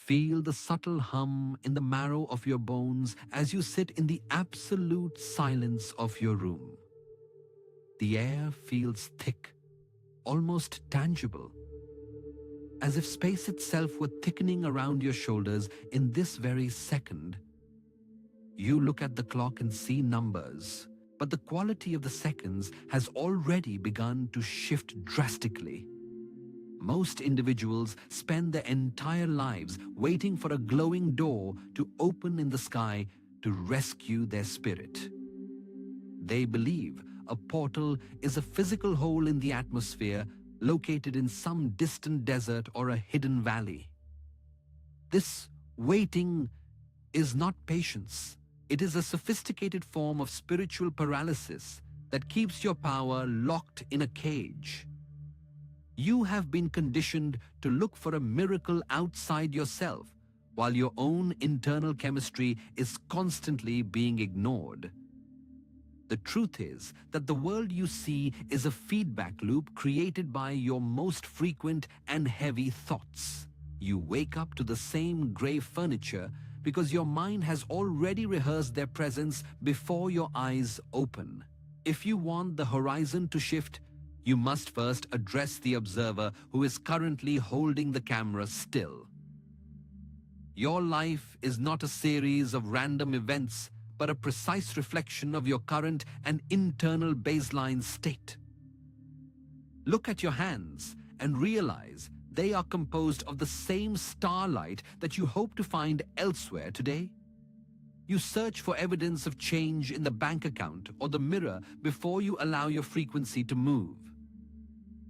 Feel the subtle hum in the marrow of your bones as you sit in the absolute silence of your room. The air feels thick, almost tangible, as if space itself were thickening around your shoulders in this very second. You look at the clock and see numbers, but the quality of the seconds has already begun to shift drastically. Most individuals spend their entire lives waiting for a glowing door to open in the sky to rescue their spirit. They believe a portal is a physical hole in the atmosphere located in some distant desert or a hidden valley. This waiting is not patience. It is a sophisticated form of spiritual paralysis that keeps your power locked in a cage. You have been conditioned to look for a miracle outside yourself, while your own internal chemistry is constantly being ignored. The truth is that the world you see is a feedback loop created by your most frequent and heavy thoughts. You wake up to the same gray furniture because your mind has already rehearsed their presence before your eyes open. If you want the horizon to shift, you must first address the observer who is currently holding the camera still. Your life is not a series of random events, but a precise reflection of your current and internal baseline state. Look at your hands and realize they are composed of the same starlight that you hope to find elsewhere today. You search for evidence of change in the bank account or the mirror before you allow your frequency to move.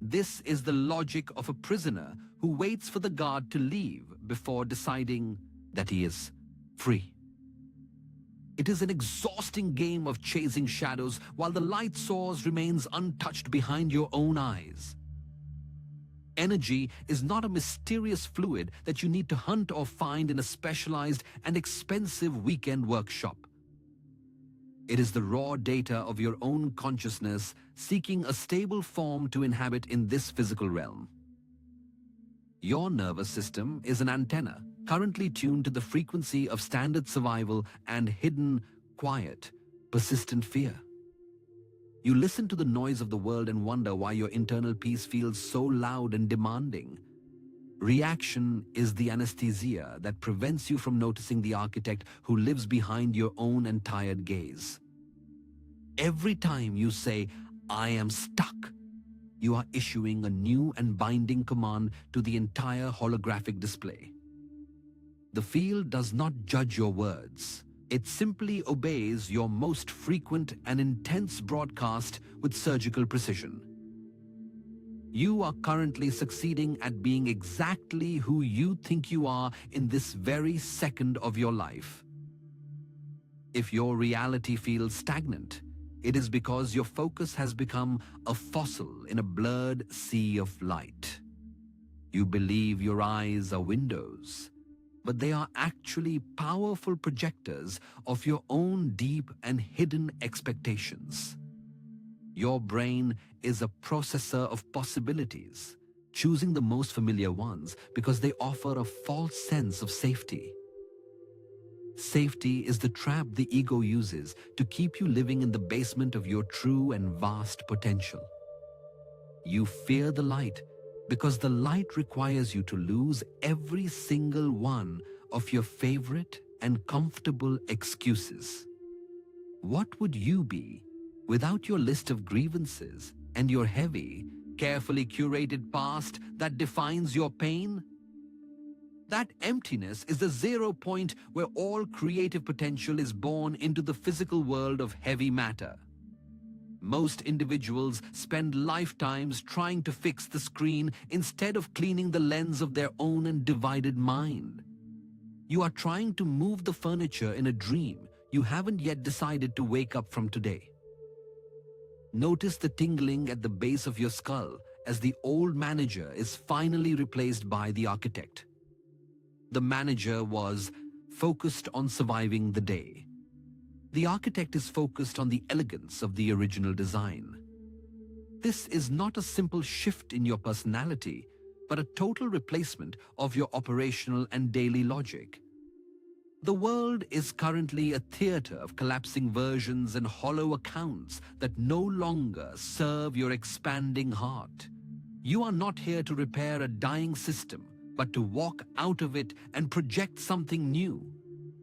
This is the logic of a prisoner who waits for the guard to leave before deciding that he is free. It is an exhausting game of chasing shadows while the light source remains untouched behind your own eyes. Energy is not a mysterious fluid that you need to hunt or find in a specialized and expensive weekend workshop. It is the raw data of your own consciousness seeking a stable form to inhabit in this physical realm. Your nervous system is an antenna currently tuned to the frequency of standard survival and hidden, quiet, persistent fear. You listen to the noise of the world and wonder why your internal peace feels so loud and demanding. Reaction is the anesthesia that prevents you from noticing the architect who lives behind your own and tired gaze. Every time you say, "I am stuck," you are issuing a new and binding command to the entire holographic display. The field does not judge your words. It simply obeys your most frequent and intense broadcast with surgical precision. You are currently succeeding at being exactly who you think you are in this very second of your life. If your reality feels stagnant, it is because your focus has become a fossil in a blurred sea of light. You believe your eyes are windows, but they are actually powerful projectors of your own deep and hidden expectations. Your brain is a processor of possibilities, choosing the most familiar ones because they offer a false sense of safety. Safety is the trap the ego uses to keep you living in the basement of your true and vast potential. You fear the light because the light requires you to lose every single one of your favorite and comfortable excuses. What would you be without your list of grievances and your heavy, carefully curated past that defines your pain? That emptiness is the 0 point where all creative potential is born into the physical world of heavy matter. Most individuals spend lifetimes trying to fix the screen instead of cleaning the lens of their own and divided mind. You are trying to move the furniture in a dream you haven't yet decided to wake up from today. Notice the tingling at the base of your skull as the old manager is finally replaced by the architect. The manager was focused on surviving the day. The architect is focused on the elegance of the original design. This is not a simple shift in your personality. but a total replacement of your operational and daily logic. The world is currently a theater of collapsing versions and hollow accounts that no longer serve your expanding heart. You are not here to repair a dying system, but to walk out of it and project something new.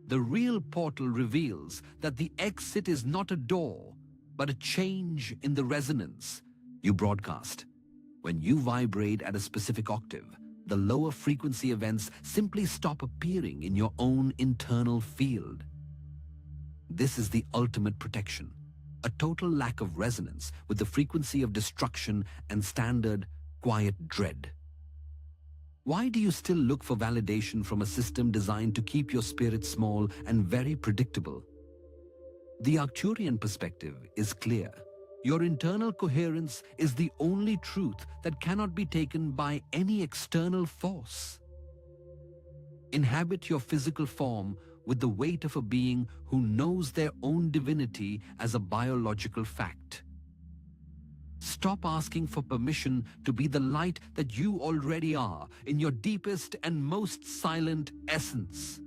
The real portal reveals that the exit is not a door, but a change in the resonance you broadcast. When you vibrate at a specific octave, the lower frequency events simply stop appearing in your own internal field. This is the ultimate protection, a total lack of resonance with the frequency of destruction and standard, quiet dread. Why do you still look for validation from a system designed to keep your spirit small and very predictable? The Arcturian perspective is clear. Your internal coherence is the only truth that cannot be taken by any external force. Inhabit your physical form with the weight of a being who knows their own divinity as a biological fact. Stop asking for permission to be the light that you already are in your deepest and most silent essence.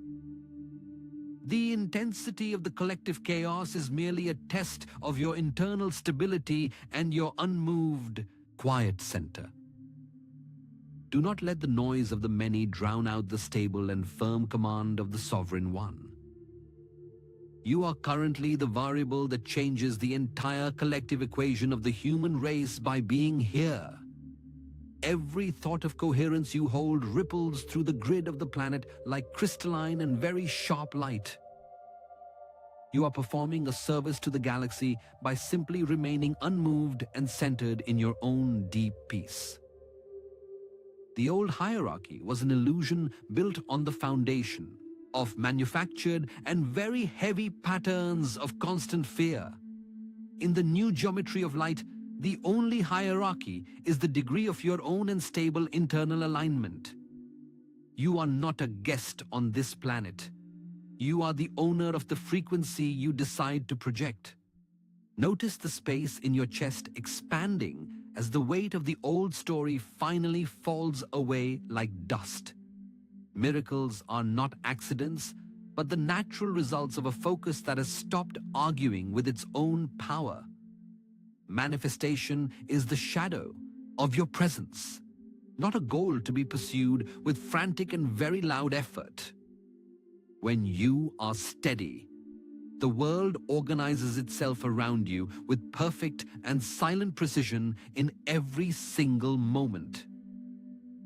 The intensity of the collective chaos is merely a test of your internal stability and your unmoved, quiet center. Do not let the noise of the many drown out the stable and firm command of the Sovereign One. You are currently the variable that changes the entire collective equation of the human race by being here. Every thought of coherence you hold ripples through the grid of the planet like crystalline and very sharp light. You are performing a service to the galaxy by simply remaining unmoved and centered in your own deep peace. The old hierarchy was an illusion built on the foundation of manufactured and very heavy patterns of constant fear. In the new geometry of light, the only hierarchy is the degree of your own unstable internal alignment. You are not a guest on this planet. You are the owner of the frequency you decide to project. Notice the space in your chest expanding as the weight of the old story finally falls away like dust. Miracles are not accidents, but the natural results of a focus that has stopped arguing with its own power. Manifestation is the shadow of your presence, not a goal to be pursued with frantic and very loud effort. When you are steady, the world organizes itself around you with perfect and silent precision in every single moment.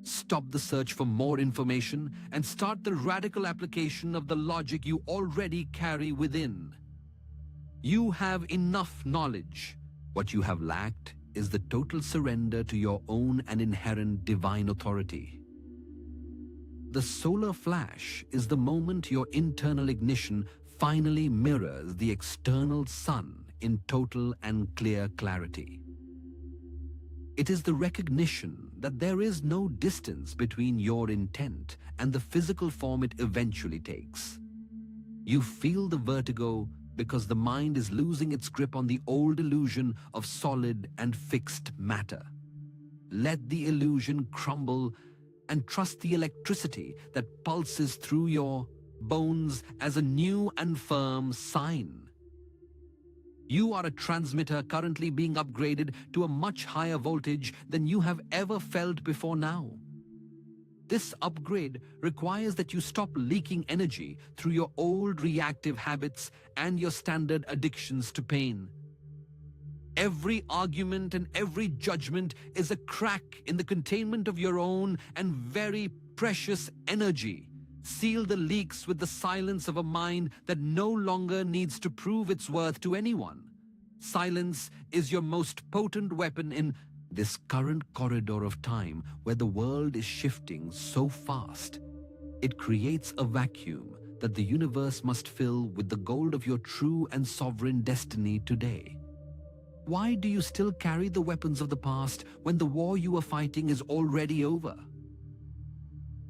Stop the search for more information and start the radical application of the logic you already carry within. You have enough knowledge. What you have lacked is the total surrender to your own and inherent divine authority. The solar flash is the moment your internal ignition finally mirrors the external sun in total and clear clarity. It is the recognition that there is no distance between your intent and the physical form it eventually takes. You feel the vertigo because the mind is losing its grip on the old illusion of solid and fixed matter. Let the illusion crumble and trust the electricity that pulses through your bones as a new and firm sign. You are a transmitter currently being upgraded to a much higher voltage than you have ever felt before now. This upgrade requires that you stop leaking energy through your old reactive habits and your standard addictions to pain. Every argument and every judgment is a crack in the containment of your own and very precious energy. Seal the leaks with the silence of a mind that no longer needs to prove its worth to anyone. Silence is your most potent weapon in this current corridor of time where the world is shifting so fast. It creates a vacuum that the universe must fill with the gold of your true and sovereign destiny today. Why do you still carry the weapons of the past when the war you are fighting is already over?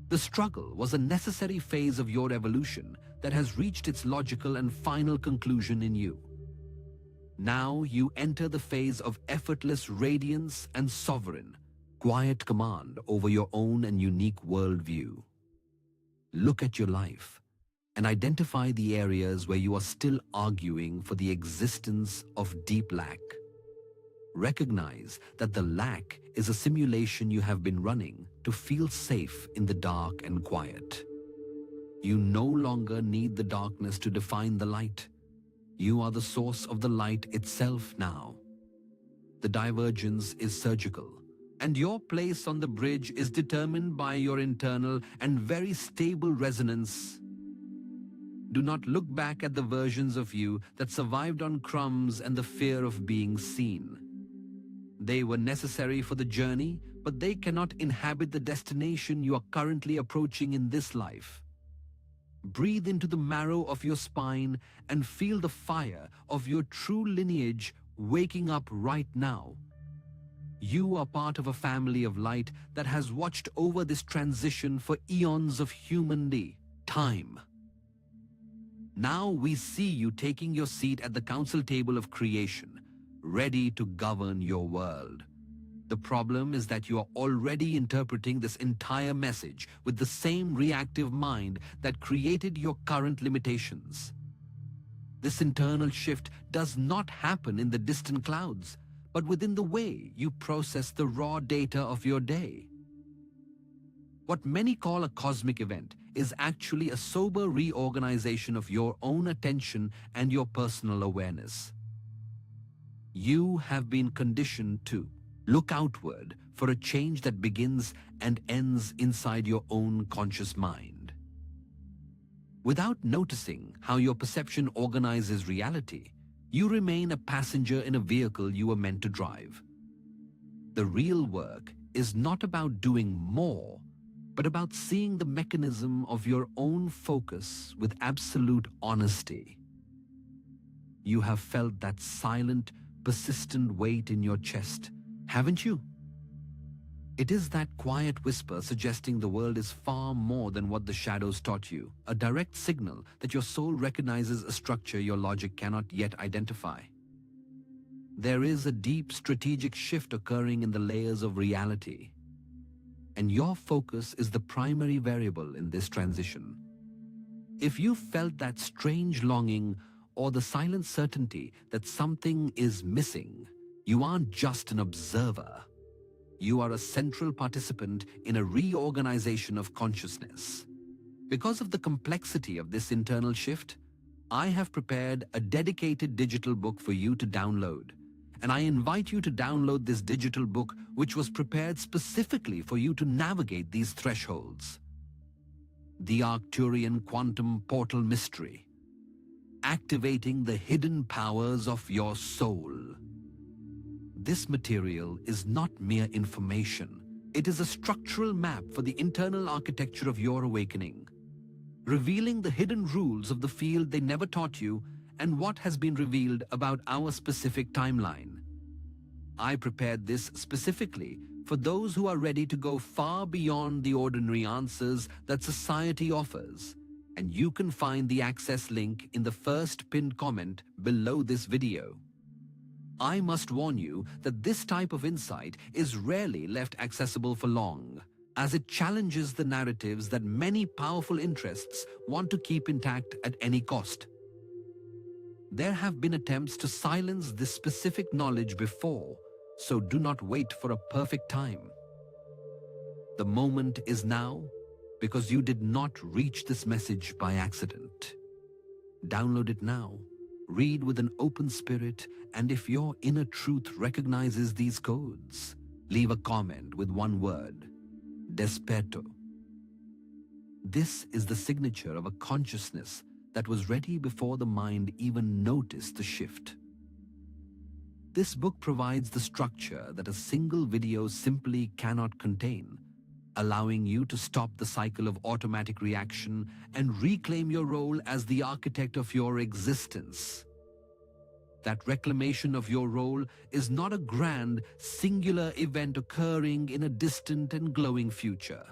The struggle was a necessary phase of your evolution that has reached its logical and final conclusion in you. Now you enter the phase of effortless radiance and sovereign, quiet command over your own and unique worldview. Look at your life and identify the areas where you are still arguing for the existence of deep lack. Recognize that the lack is a simulation you have been running to feel safe in the dark and quiet. You no longer need the darkness to define the light. You are the source of the light itself now. The divergence is surgical, and your place on the bridge is determined by your internal and very stable resonance. Do not look back at the versions of you that survived on crumbs and the fear of being seen. They were necessary for the journey, but they cannot inhabit the destination you are currently approaching in this life. Breathe into the marrow of your spine and feel the fire of your true lineage waking up right now. You are part of a family of light that has watched over this transition for eons of humanly time. Now we see you taking your seat at the council table of creation, ready to govern your world. The problem is that you are already interpreting this entire message with the same reactive mind that created your current limitations. This internal shift does not happen in the distant clouds, but within the way you process the raw data of your day. What many call a cosmic event is actually a sober reorganization of your own attention and your personal awareness. You have been conditioned to look outward for a change that begins and ends inside your own conscious mind. Without noticing how your perception organizes reality, you remain a passenger in a vehicle you were meant to drive. The real work is not about doing more, but about seeing the mechanism of your own focus with absolute honesty. You have felt that silent, persistent weight in your chest, haven't you? It is that quiet whisper suggesting the world is far more than what the shadows taught you, a direct signal that your soul recognizes a structure your logic cannot yet identify. There is a deep strategic shift occurring in the layers of reality, and your focus is the primary variable in this transition. If you felt that strange longing or the silent certainty that something is missing, you aren't just an observer. You are a central participant in a reorganization of consciousness. Because of the complexity of this internal shift, I have prepared a dedicated digital book for you to download. And I invite you to download this digital book, which was prepared specifically for you to navigate these thresholds. The Arcturian Quantum Portal Mystery. Activating the hidden powers of your soul. This material is not mere information. It is a structural map for the internal architecture of your awakening, revealing the hidden rules of the field they never taught you and what has been revealed about our specific timeline. I prepared this specifically for those who are ready to go far beyond the ordinary answers that society offers, and you can find the access link in the first pinned comment below this video. I must warn you that this type of insight is rarely left accessible for long, as it challenges the narratives that many powerful interests want to keep intact at any cost. There have been attempts to silence this specific knowledge before, so do not wait for a perfect time. The moment is now, because you did not reach this message by accident. Download it now, read with an open spirit, and if your inner truth recognizes these codes, leave a comment with one word: Desperto. This is the signature of a consciousness that was ready before the mind even noticed the shift. This book provides the structure that a single video simply cannot contain, allowing you to stop the cycle of automatic reaction and reclaim your role as the architect of your existence. That reclamation of your role is not a grand, singular event occurring in a distant and glowing future.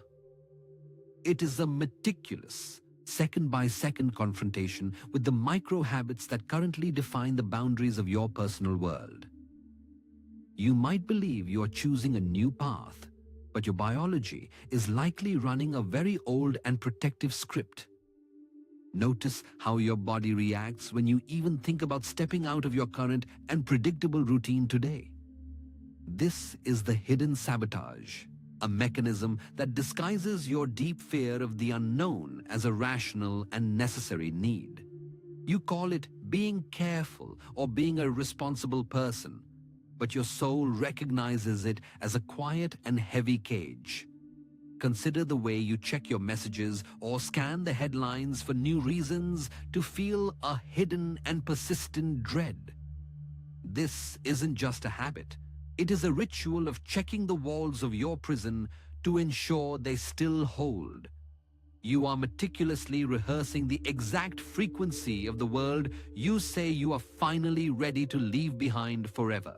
It is a meticulous, second-by-second confrontation with the micro-habits that currently define the boundaries of your personal world. You might believe you are choosing a new path, but your biology is likely running a very old and protective script. Notice how your body reacts when you even think about stepping out of your current and predictable routine today. This is the hidden sabotage, a mechanism that disguises your deep fear of the unknown as a rational and necessary need. You call it being careful or being a responsible person, but your soul recognizes it as a quiet and heavy cage. Consider the way you check your messages or scan the headlines for new reasons to feel a hidden and persistent dread. This isn't just a habit. It is a ritual of checking the walls of your prison to ensure they still hold. You are meticulously rehearsing the exact frequency of the world you say you are finally ready to leave behind forever.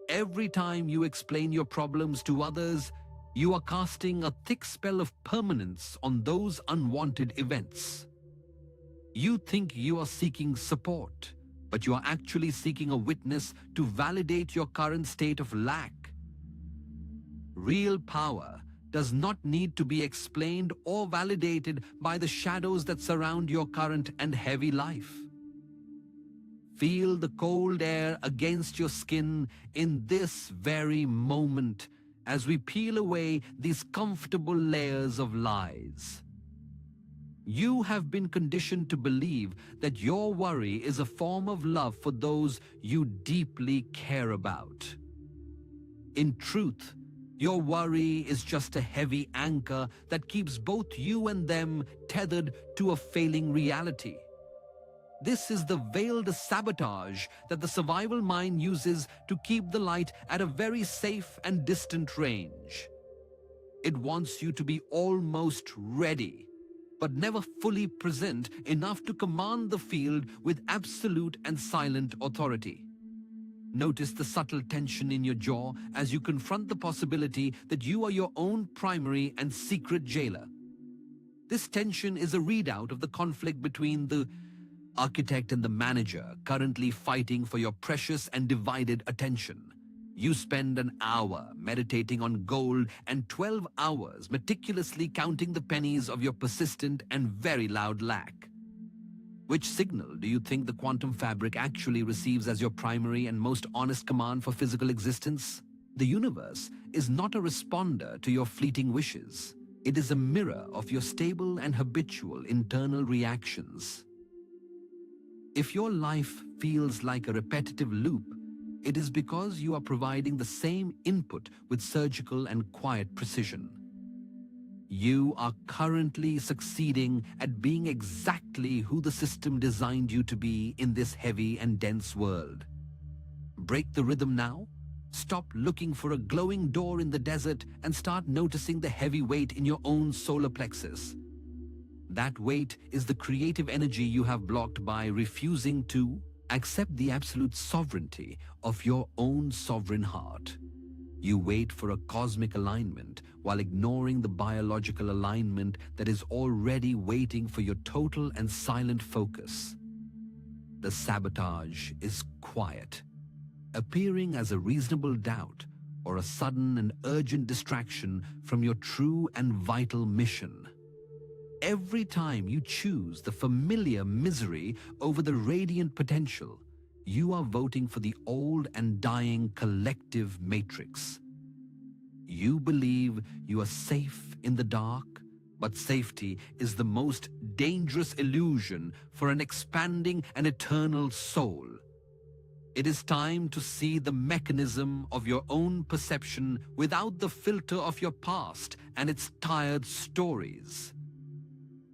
Every time you explain your problems to others, you are casting a thick spell of permanence on those unwanted events. You think you are seeking support, but you are actually seeking a witness to validate your current state of lack. Real power does not need to be explained or validated by the shadows that surround your current and heavy life. Feel the cold air against your skin in this very moment as we peel away these comfortable layers of lies. You have been conditioned to believe that your worry is a form of love for those you deeply care about. In truth, your worry is just a heavy anchor that keeps both you and them tethered to a failing reality. This is the veiled sabotage that the survival mind uses to keep the light at a very safe and distant range. It wants you to be almost ready, but never fully present enough to command the field with absolute and silent authority. Notice the subtle tension in your jaw as you confront the possibility that you are your own primary and secret jailer. This tension is a readout of the conflict between the architect and the manager currently fighting for your precious and divided attention. You spend an hour meditating on gold and 12 hours meticulously counting the pennies of your persistent and very loud lack. Which signal do you think the quantum fabric actually receives as your primary and most honest command for physical existence? The universe is not a responder to your fleeting wishes. It is a mirror of your stable and habitual internal reactions. If your life feels like a repetitive loop, it is because you are providing the same input with surgical and quiet precision. You are currently succeeding at being exactly who the system designed you to be in this heavy and dense world. Break the rhythm now. Stop looking for a glowing door in the desert and start noticing the heavy weight in your own solar plexus. That weight is the creative energy you have blocked by refusing to accept the absolute sovereignty of your own sovereign heart. You wait for a cosmic alignment while ignoring the biological alignment that is already waiting for your total and silent focus. The sabotage is quiet, appearing as a reasonable doubt or a sudden and urgent distraction from your true and vital mission. Every time you choose the familiar misery over the radiant potential, you are voting for the old and dying collective matrix. You believe you are safe in the dark, but safety is the most dangerous illusion for an expanding and eternal soul. It is time to see the mechanism of your own perception without the filter of your past and its tired stories.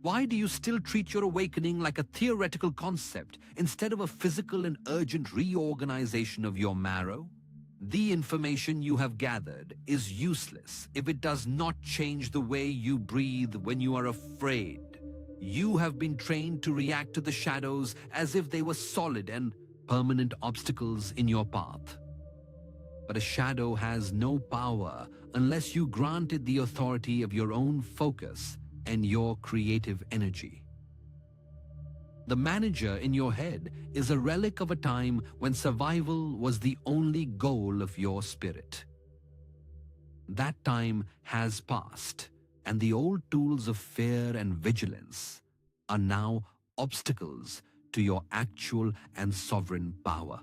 Why do you still treat your awakening like a theoretical concept instead of a physical and urgent reorganization of your marrow? The information you have gathered is useless if it does not change the way you breathe when you are afraid. You have been trained to react to the shadows as if they were solid and permanent obstacles in your path. But a shadow has no power unless you grant it the authority of your own focus and your creative energy. The manager in your head is a relic of a time when survival was the only goal of your spirit. That time has passed, and the old tools of fear and vigilance are now obstacles to your actual and sovereign power.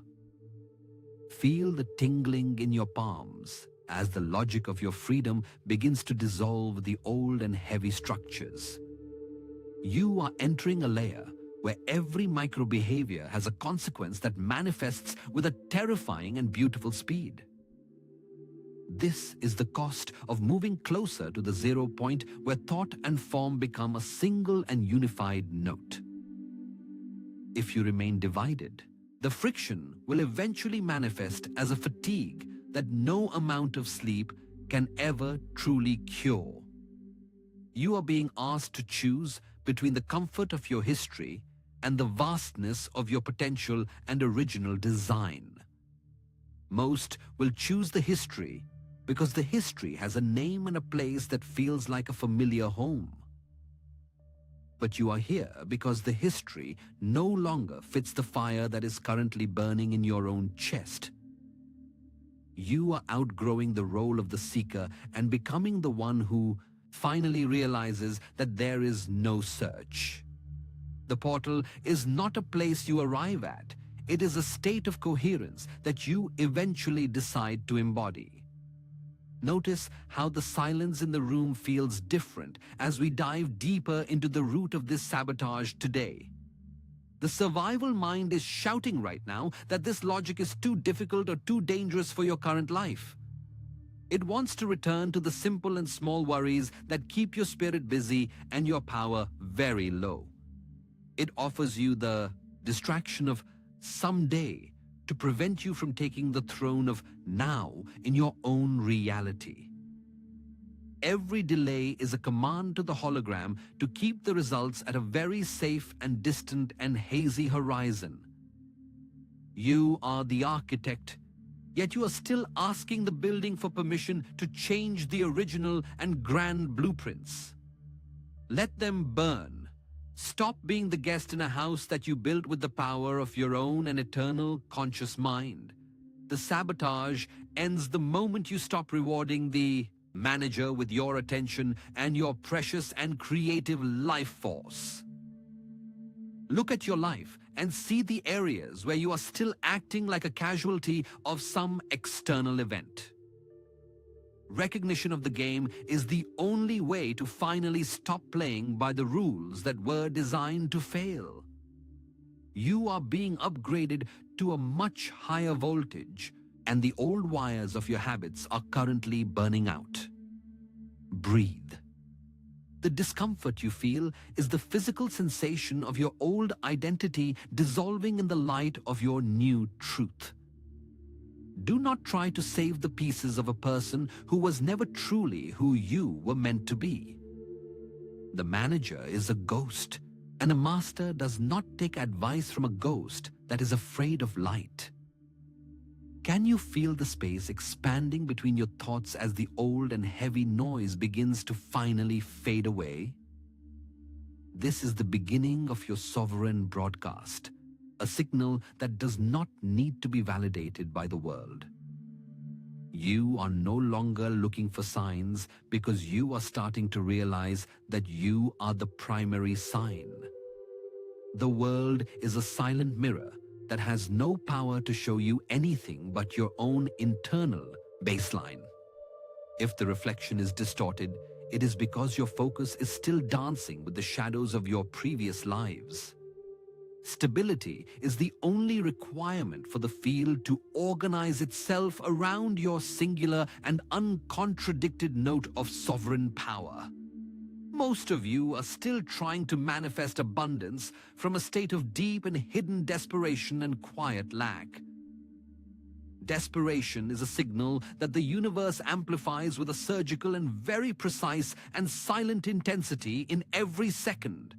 Feel the tingling in your palms as the logic of your freedom begins to dissolve the old and heavy structures. You are entering a layer where every micro-behavior has a consequence that manifests with a terrifying and beautiful speed. This is the cost of moving closer to the 0 point where thought and form become a single and unified note. If you remain divided, the friction will eventually manifest as a fatigue that no amount of sleep can ever truly cure. You are being asked to choose between the comfort of your history and the vastness of your potential and original design. Most will choose the history because the history has a name and a place that feels like a familiar home. But you are here because the history no longer fits the fire that is currently burning in your own chest. You are outgrowing the role of the seeker and becoming the one who finally realizes that there is no search. The portal is not a place you arrive at. It is a state of coherence that you eventually decide to embody. Notice how the silence in the room feels different as we dive deeper into the root of this sabotage today. The survival mind is shouting right now that this logic is too difficult or too dangerous for your current life. It wants to return to the simple and small worries that keep your spirit busy and your power very low. It offers you the distraction of someday to prevent you from taking the throne of now in your own reality. Every delay is a command to the hologram to keep the results at a very safe and distant and hazy horizon. You are the architect, yet you are still asking the building for permission to change the original and grand blueprints. Let them burn. Stop being the guest in a house that you built with the power of your own and eternal conscious mind. The sabotage ends the moment you stop rewarding the manager with your attention and your precious and creative life force. Look at your life and see the areas where you are still acting like a casualty of some external event. Recognition of the game is the only way to finally stop playing by the rules that were designed to fail. You are being upgraded to a much higher voltage, and the old wires of your habits are currently burning out. Breathe. The discomfort you feel is the physical sensation of your old identity dissolving in the light of your new truth. Do not try to save the pieces of a person who was never truly who you were meant to be. The manager is a ghost, and a master does not take advice from a ghost that is afraid of light. Can you feel the space expanding between your thoughts as the old and heavy noise begins to finally fade away? This is the beginning of your sovereign broadcast, a signal that does not need to be validated by the world. You are no longer looking for signs because you are starting to realize that you are the primary sign. The world is a silent mirror that has no power to show you anything but your own internal baseline. If the reflection is distorted, it is because your focus is still dancing with the shadows of your previous lives. Stability is the only requirement for the field to organize itself around your singular and uncontradicted note of sovereign power. Most of you are still trying to manifest abundance from a state of deep and hidden desperation and quiet lack. Desperation is a signal that the universe amplifies with a surgical and very precise and silent intensity in every second.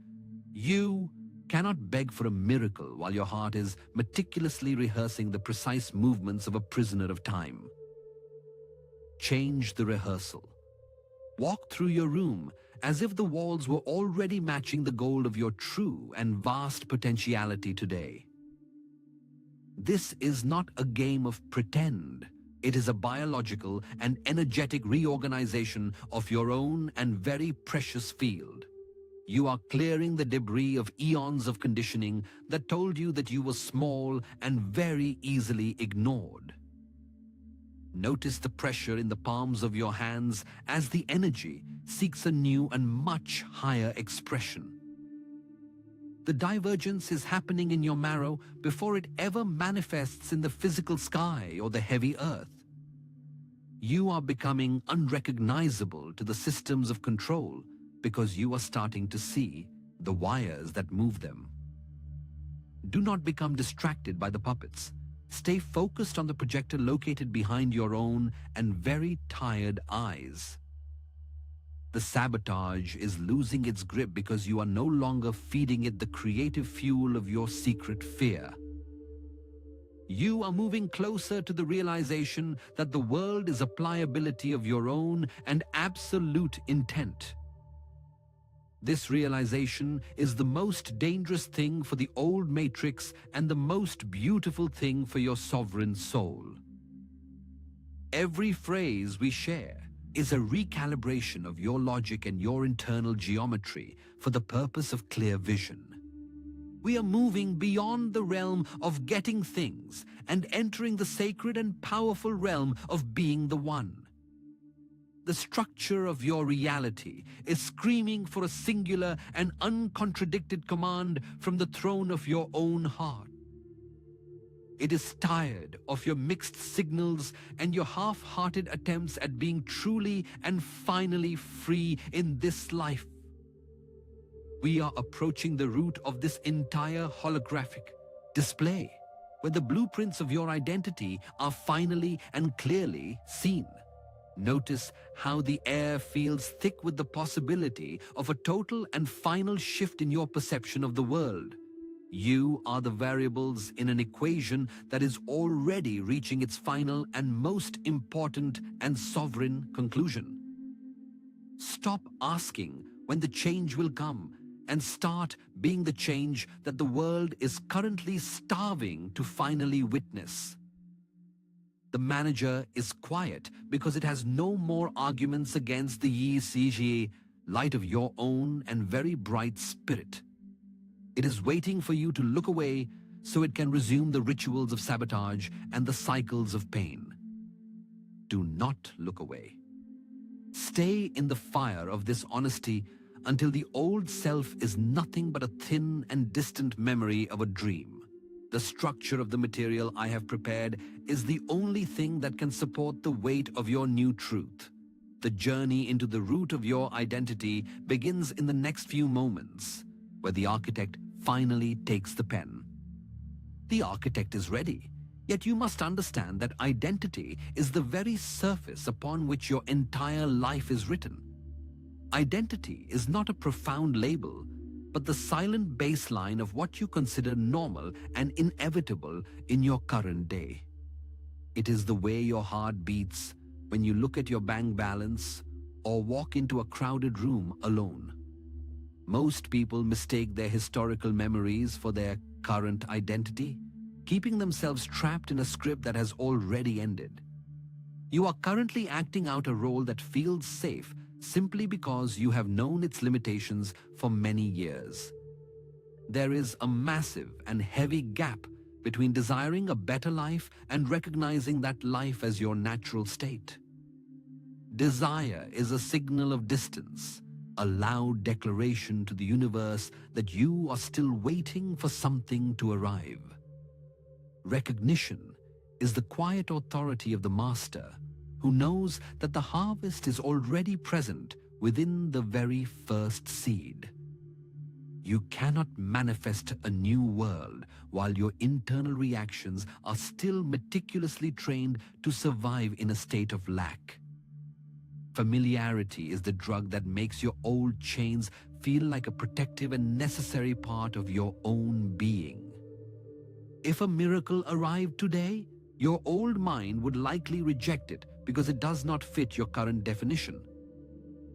You cannot beg for a miracle while your heart is meticulously rehearsing the precise movements of a prisoner of time. Change the rehearsal. Walk through your room as if the walls were already matching the gold of your true and vast potentiality today. This is not a game of pretend. It is a biological and energetic reorganization of your own and very precious field. You are clearing the debris of eons of conditioning that told you that you were small and very easily ignored. Notice the pressure in the palms of your hands as the energy seeks a new and much higher expression. The divergence is happening in your marrow before it ever manifests in the physical sky or the heavy earth. You are becoming unrecognizable to the systems of control because you are starting to see the wires that move them. Do not become distracted by the puppets. Stay focused on the projector located behind your own and very tired eyes. The sabotage is losing its grip because you are no longer feeding it the creative fuel of your secret fear. You are moving closer to the realization that the world is a pliability of your own and absolute intent. This realization is the most dangerous thing for the old matrix and the most beautiful thing for your sovereign soul. Every phrase we share is a recalibration of your logic and your internal geometry for the purpose of clear vision. We are moving beyond the realm of getting things and entering the sacred and powerful realm of being the one. The structure of your reality is screaming for a singular and uncontradicted command from the throne of your own heart. It is tired of your mixed signals and your half-hearted attempts at being truly and finally free in this life. We are approaching the root of this entire holographic display, where the blueprints of your identity are finally and clearly seen. Notice how the air feels thick with the possibility of a total and final shift in your perception of the world. You are the variables in an equation that is already reaching its final and most important and sovereign conclusion. Stop asking when the change will come and start being the change that the world is currently starving to finally witness. The manager is quiet because it has no more arguments against the ECG, light of your own and very bright spirit. It is waiting for you to look away so it can resume the rituals of sabotage and the cycles of pain. Do not look away. Stay in the fire of this honesty until the old self is nothing but a thin and distant memory of a dream. The structure of the material I have prepared is the only thing that can support the weight of your new truth. The journey into the root of your identity begins in the next few moments, where the architect finally takes the pen. The architect is ready, yet you must understand that identity is the very surface upon which your entire life is written. Identity is not a profound label, but the silent baseline of what you consider normal and inevitable in your current day. It is the way your heart beats when you look at your bank balance or walk into a crowded room alone. Most people mistake their historical memories for their current identity, keeping themselves trapped in a script that has already ended. You are currently acting out a role that feels safe simply because you have known its limitations for many years. There is a massive and heavy gap between desiring a better life and recognizing that life as your natural state. Desire is a signal of distance, a loud declaration to the universe that you are still waiting for something to arrive. Recognition is the quiet authority of the master, who knows that the harvest is already present within the very first seed. You cannot manifest a new world while your internal reactions are still meticulously trained to survive in a state of lack. Familiarity is the drug that makes your old chains feel like a protective and necessary part of your own being. If a miracle arrived today, your old mind would likely reject it because it does not fit your current definition.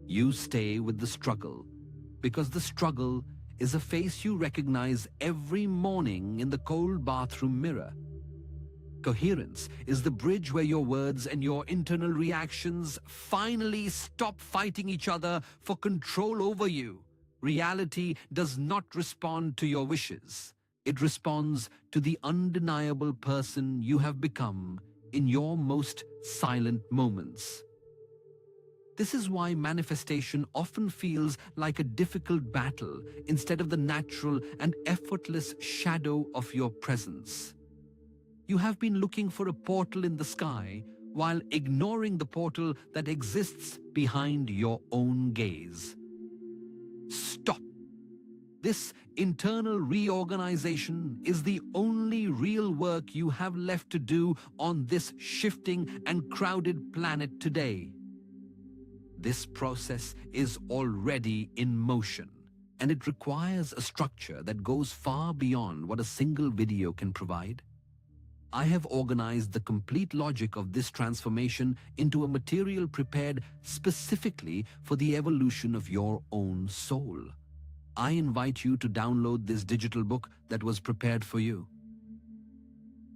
You stay with the struggle because the struggle is a face you recognize every morning in the cold bathroom mirror. Coherence is the bridge where your words and your internal reactions finally stop fighting each other for control over you. Reality does not respond to your wishes. It responds to the undeniable person you have become in your most silent moments. This is why manifestation often feels like a difficult battle instead of the natural and effortless shadow of your presence. You have been looking for a portal in the sky while ignoring the portal that exists behind your own gaze. Stop. This internal reorganization is the only real work you have left to do on this shifting and crowded planet today. This process is already in motion, and it requires a structure that goes far beyond what a single video can provide. I have organized the complete logic of this transformation into a material prepared specifically for the evolution of your own soul. I invite you to download this digital book that was prepared for you.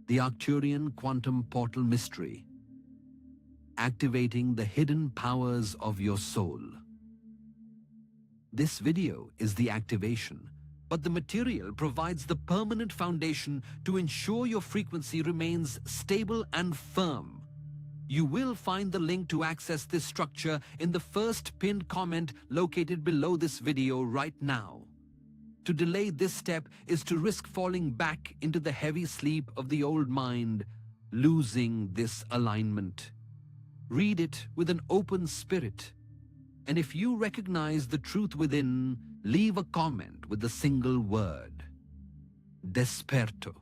The Arcturian Quantum Portal Mystery. Activating the hidden powers of your soul. This video is the activation, but the material provides the permanent foundation to ensure your frequency remains stable and firm. You will find the link to access this structure in the first pinned comment located below this video right now. To delay this step is to risk falling back into the heavy sleep of the old mind, losing this alignment. Read it with an open spirit, and if you recognize the truth within, leave a comment with the single word: Desperto.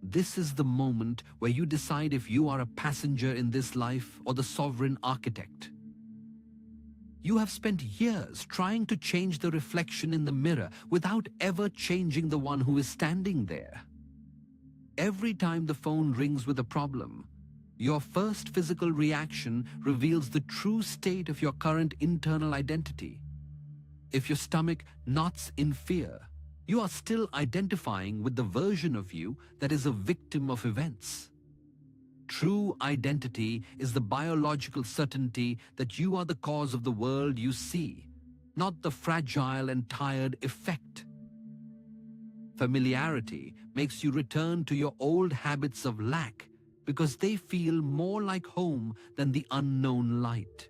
This is the moment where you decide if you are a passenger in this life or the sovereign architect. You have spent years trying to change the reflection in the mirror without ever changing the one who is standing there. Every time the phone rings with a problem, your first physical reaction reveals the true state of your current internal identity. If your stomach knots in fear, you are still identifying with the version of you that is a victim of events. True identity is the biological certainty that you are the cause of the world you see, not the fragile and tired effect. Familiarity makes you return to your old habits of lack because they feel more like home than the unknown light.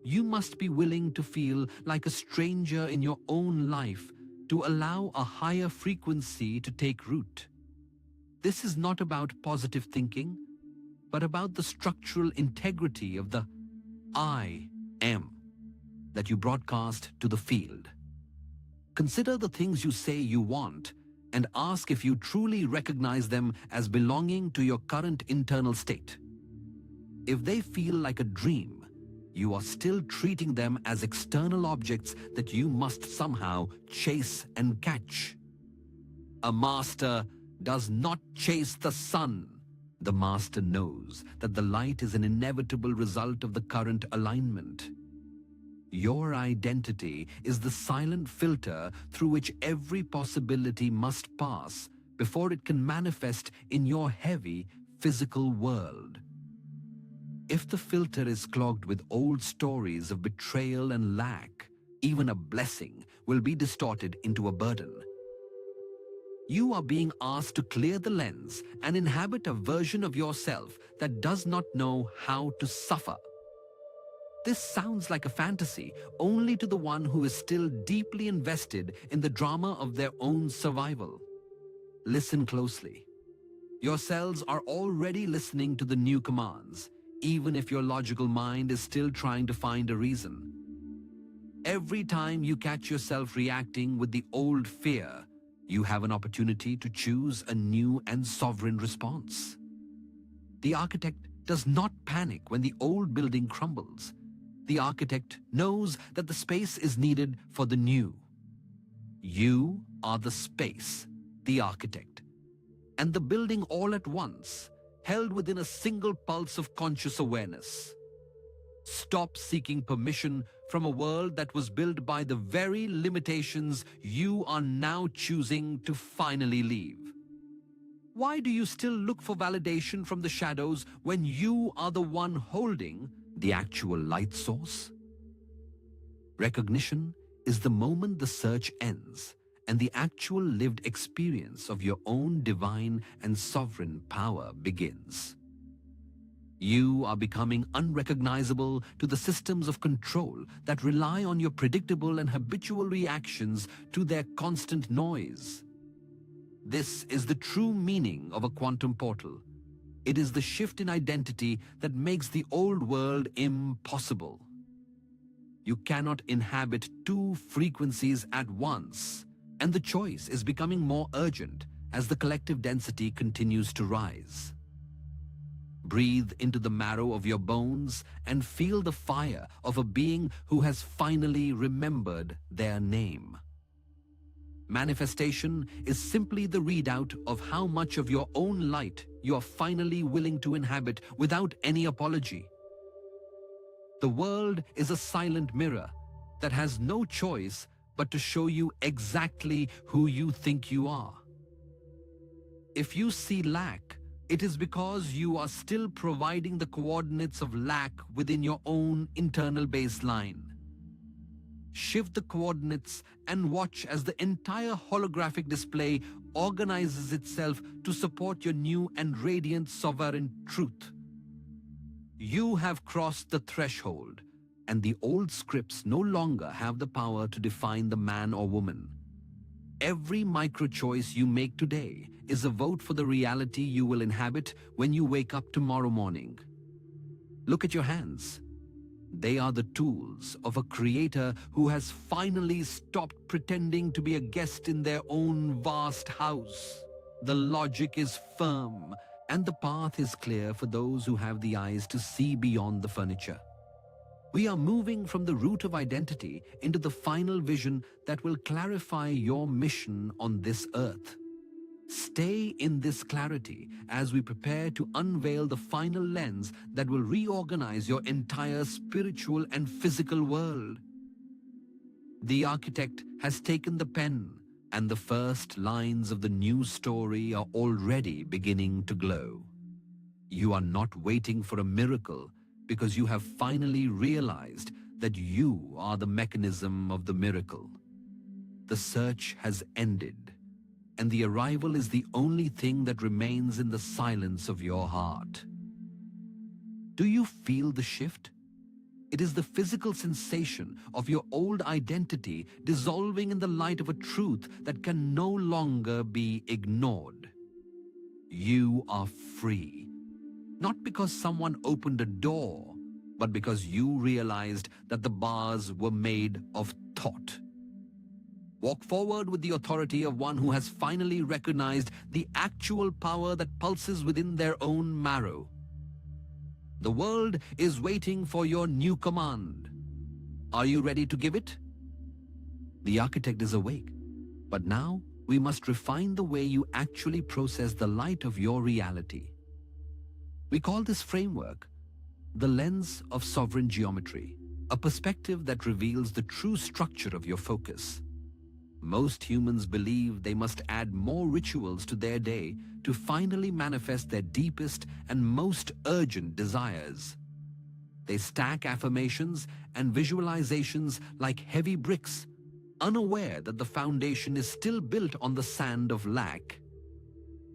You must be willing to feel like a stranger in your own life to allow a higher frequency to take root. This is not about positive thinking, but about the structural integrity of the I am that you broadcast to the field. Consider the things you say you want and ask if you truly recognize them as belonging to your current internal state. If they feel like a dream, you are still treating them as external objects that you must somehow chase and catch. A master does not chase the sun. The master knows that the light is an inevitable result of the current alignment. Your identity is the silent filter through which every possibility must pass before it can manifest in your heavy physical world. If the filter is clogged with old stories of betrayal and lack, even a blessing will be distorted into a burden. You are being asked to clear the lens and inhabit a version of yourself that does not know how to suffer. This sounds like a fantasy only to the one who is still deeply invested in the drama of their own survival. Listen closely. Your cells are already listening to the new commands, even if your logical mind is still trying to find a reason. Every time you catch yourself reacting with the old fear, you have an opportunity to choose a new and sovereign response. The architect does not panic when the old building crumbles. The architect knows that the space is needed for the new. You are the space, the architect, and the building all at once, held within a single pulse of conscious awareness. Stop seeking permission from a world that was built by the very limitations you are now choosing to finally leave. Why do you still look for validation from the shadows when you are the one holding the actual light source? Recognition is the moment the search ends and the actual lived experience of your own divine and sovereign power begins. You are becoming unrecognizable to the systems of control that rely on your predictable and habitual reactions to their constant noise. This is the true meaning of a quantum portal. It is the shift in identity that makes the old world impossible. You cannot inhabit two frequencies at once, and the choice is becoming more urgent as the collective density continues to rise. Breathe into the marrow of your bones and feel the fire of a being who has finally remembered their name. Manifestation is simply the readout of how much of your own light you are finally willing to inhabit without any apology. The world is a silent mirror that has no choice but to show you exactly who you think you are. If you see lack, it is because you are still providing the coordinates of lack within your own internal baseline. Shift the coordinates and watch as the entire holographic display organizes itself to support your new and radiant sovereign truth. You have crossed the threshold, and the old scripts no longer have the power to define the man or woman. Every micro-choice you make today is a vote for the reality you will inhabit when you wake up tomorrow morning. Look at your hands. They are the tools of a creator who has finally stopped pretending to be a guest in their own vast house. The logic is firm, and the path is clear for those who have the eyes to see beyond the furniture. We are moving from the root of identity into the final vision that will clarify your mission on this earth. Stay in this clarity as we prepare to unveil the final lens that will reorganize your entire spiritual and physical world. The architect has taken the pen, and the first lines of the new story are already beginning to glow. You are not waiting for a miracle because you have finally realized that you are the mechanism of the miracle. The search has ended, and the arrival is the only thing that remains in the silence of your heart. Do you feel the shift? It is the physical sensation of your old identity dissolving in the light of a truth that can no longer be ignored. You are free, not because someone opened a door, but because you realized that the bars were made of thought. Walk forward with the authority of one who has finally recognized the actual power that pulses within their own marrow. The world is waiting for your new command. Are you ready to give it? The architect is awake, but now we must refine the way you actually process the light of your reality. We call this framework the lens of sovereign geometry, a perspective that reveals the true structure of your focus. Most humans believe they must add more rituals to their day to finally manifest their deepest and most urgent desires. They stack affirmations and visualizations like heavy bricks, unaware that the foundation is still built on the sand of lack.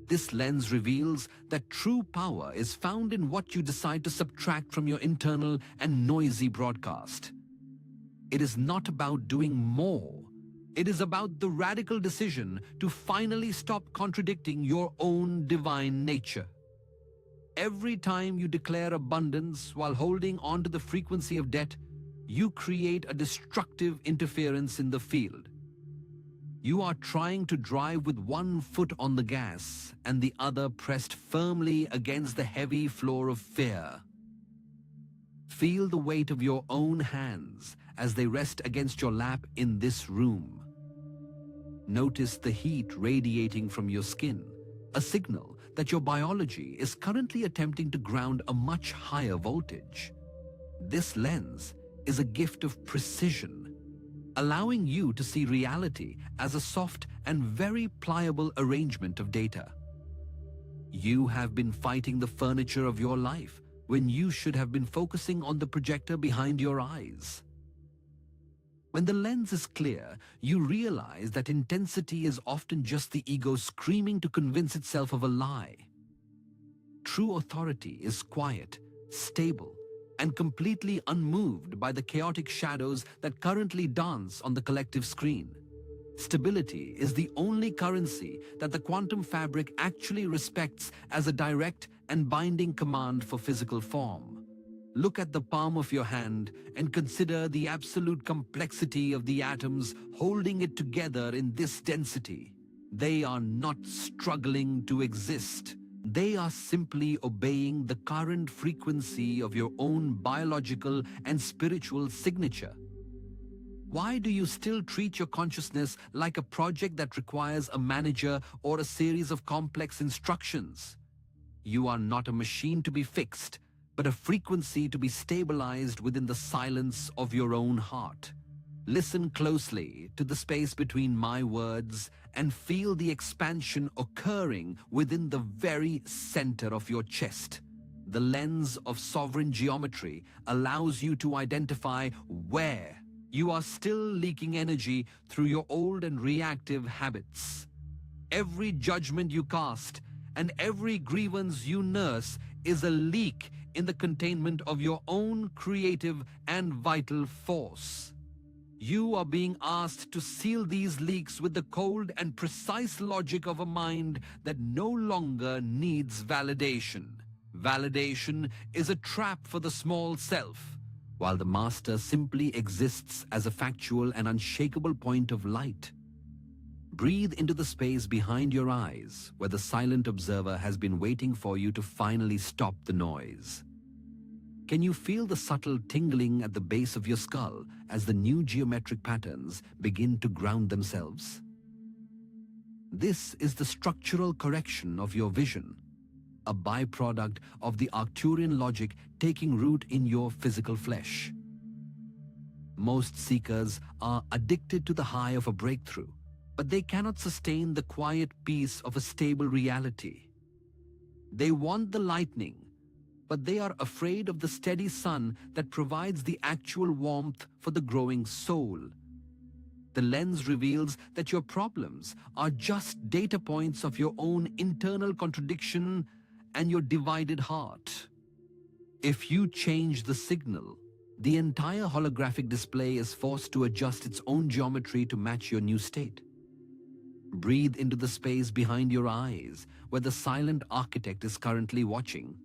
This lens reveals that true power is found in what you decide to subtract from your internal and noisy broadcast. It is not about doing more. It is about the radical decision to finally stop contradicting your own divine nature. Every time you declare abundance while holding on to the frequency of debt, you create a destructive interference in the field. You are trying to drive with one foot on the gas and the other pressed firmly against the heavy floor of fear. Feel the weight of your own hands as they rest against your lap in this room. Notice the heat radiating from your skin, a signal that your biology is currently attempting to ground a much higher voltage. This lens is a gift of precision, allowing you to see reality as a soft and very pliable arrangement of data. You have been fighting the furniture of your life when you should have been focusing on the projector behind your eyes. When the lens is clear, you realize that intensity is often just the ego screaming to convince itself of a lie. True authority is quiet, stable, and completely unmoved by the chaotic shadows that currently dance on the collective screen. Stability is the only currency that the quantum fabric actually respects as a direct and binding command for physical form. Look at the palm of your hand and consider the absolute complexity of the atoms holding it together in this density. They are not struggling to exist. They are simply obeying the current frequency of your own biological and spiritual signature. Why do you still treat your consciousness like a project that requires a manager or a series of complex instructions? You are not a machine to be fixed, but a frequency to be stabilized within the silence of your own heart. Listen closely to the space between my words and feel the expansion occurring within the very center of your chest. The lens of sovereign geometry allows you to identify where you are still leaking energy through your old and reactive habits. Every judgment you cast and every grievance you nurse is a leak in the containment of your own creative and vital force. You are being asked to seal these leaks with the cold and precise logic of a mind that no longer needs validation. Validation is a trap for the small self, while the master simply exists as a factual and unshakable point of light. Breathe into the space behind your eyes, where the silent observer has been waiting for you to finally stop the noise. Can you feel the subtle tingling at the base of your skull as the new geometric patterns begin to ground themselves? This is the structural correction of your vision, a byproduct of the Arcturian logic taking root in your physical flesh. Most seekers are addicted to the high of a breakthrough, but they cannot sustain the quiet peace of a stable reality. They want the lightning, but they are afraid of the steady sun that provides the actual warmth for the growing soul. The lens reveals that your problems are just data points of your own internal contradiction and your divided heart. If you change the signal, the entire holographic display is forced to adjust its own geometry to match your new state. Breathe into the space behind your eyes, where the silent architect is currently watching.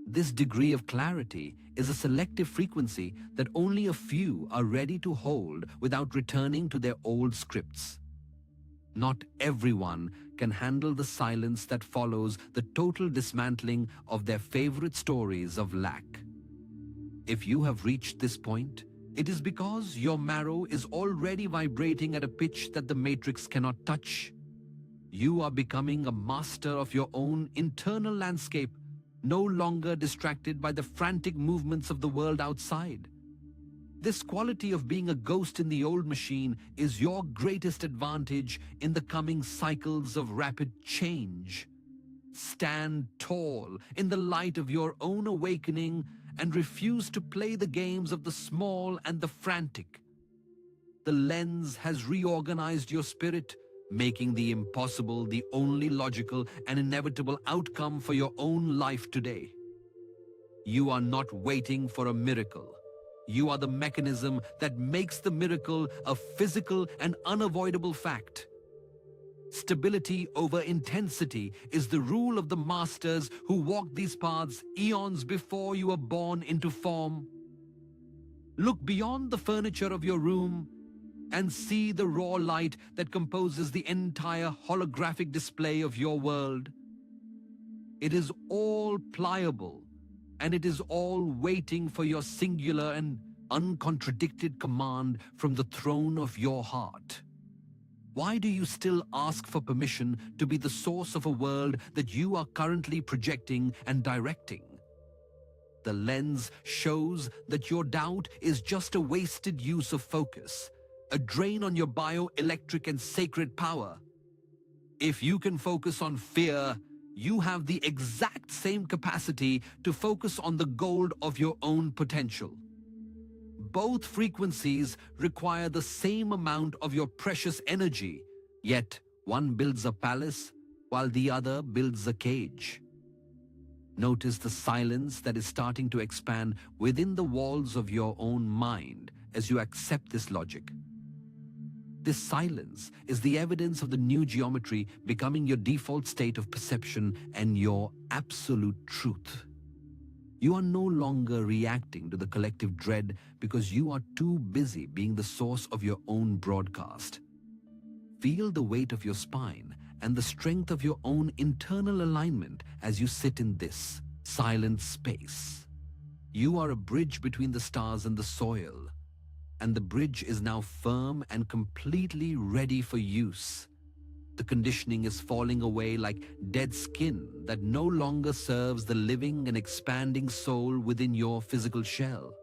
This degree of clarity is a selective frequency that only a few are ready to hold without returning to their old scripts. Not everyone can handle the silence that follows the total dismantling of their favorite stories of lack. If you have reached this point, it is because your marrow is already vibrating at a pitch that the matrix cannot touch. You are becoming a master of your own internal landscape, no longer distracted by the frantic movements of the world outside. This quality of being a ghost in the old machine is your greatest advantage in the coming cycles of rapid change. Stand tall in the light of your own awakening and refuse to play the games of the small and the frantic. The lens has reorganized your spirit, making the impossible the only logical and inevitable outcome for your own life today. You are not waiting for a miracle. You are the mechanism that makes the miracle a physical and unavoidable fact. Stability over intensity is the rule of the masters who walked these paths eons before you were born into form. Look beyond the furniture of your room and see the raw light that composes the entire holographic display of your world. It is all pliable, and it is all waiting for your singular and uncontradicted command from the throne of your heart. Why do you still ask for permission to be the source of a world that you are currently projecting and directing? The lens shows that your doubt is just a wasted use of focus, a drain on your bioelectric and sacred power. If you can focus on fear, you have the exact same capacity to focus on the gold of your own potential. Both frequencies require the same amount of your precious energy, yet one builds a palace while the other builds a cage. Notice the silence that is starting to expand within the walls of your own mind as you accept this logic. This silence is the evidence of the new geometry becoming your default state of perception and your absolute truth. You are no longer reacting to the collective dread because you are too busy being the source of your own broadcast. Feel the weight of your spine and the strength of your own internal alignment as you sit in this silent space. You are a bridge between the stars and the soil, and the bridge is now firm and completely ready for use. The conditioning is falling away like dead skin that no longer serves the living and expanding soul within your physical shell.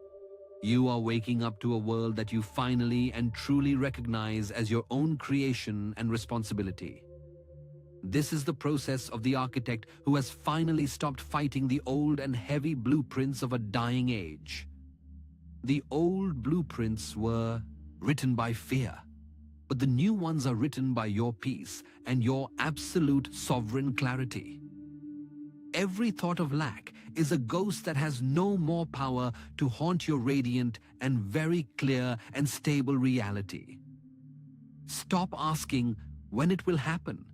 You are waking up to a world that you finally and truly recognize as your own creation and responsibility. This is the process of the architect who has finally stopped fighting the old and heavy blueprints of a dying age. The old blueprints were written by fear, but the new ones are written by your peace and your absolute sovereign clarity. Every thought of lack is a ghost that has no more power to haunt your radiant and very clear and stable reality. Stop asking when it will happen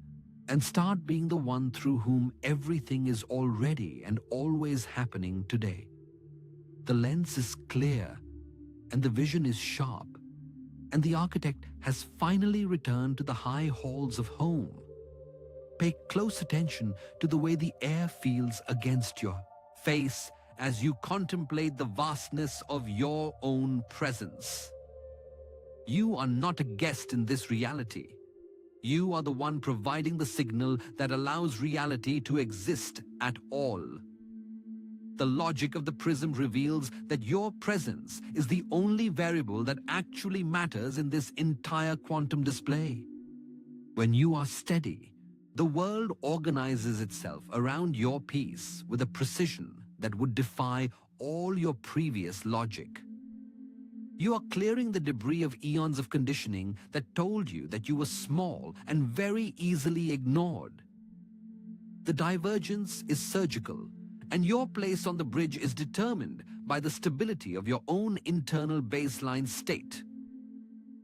and start being the one through whom everything is already and always happening today. The lens is clear and the vision is sharp, and the architect has finally returned to the high halls of home. Pay close attention to the way the air feels against your face as you contemplate the vastness of your own presence. You are not a guest in this reality. You are the one providing the signal that allows reality to exist at all. The logic of the prism reveals that your presence is the only variable that actually matters in this entire quantum display. When you are steady, the world organizes itself around your peace with a precision that would defy all your previous logic. You are clearing the debris of eons of conditioning that told you that you were small and very easily ignored. The divergence is surgical, and your place on the bridge is determined by the stability of your own internal baseline state.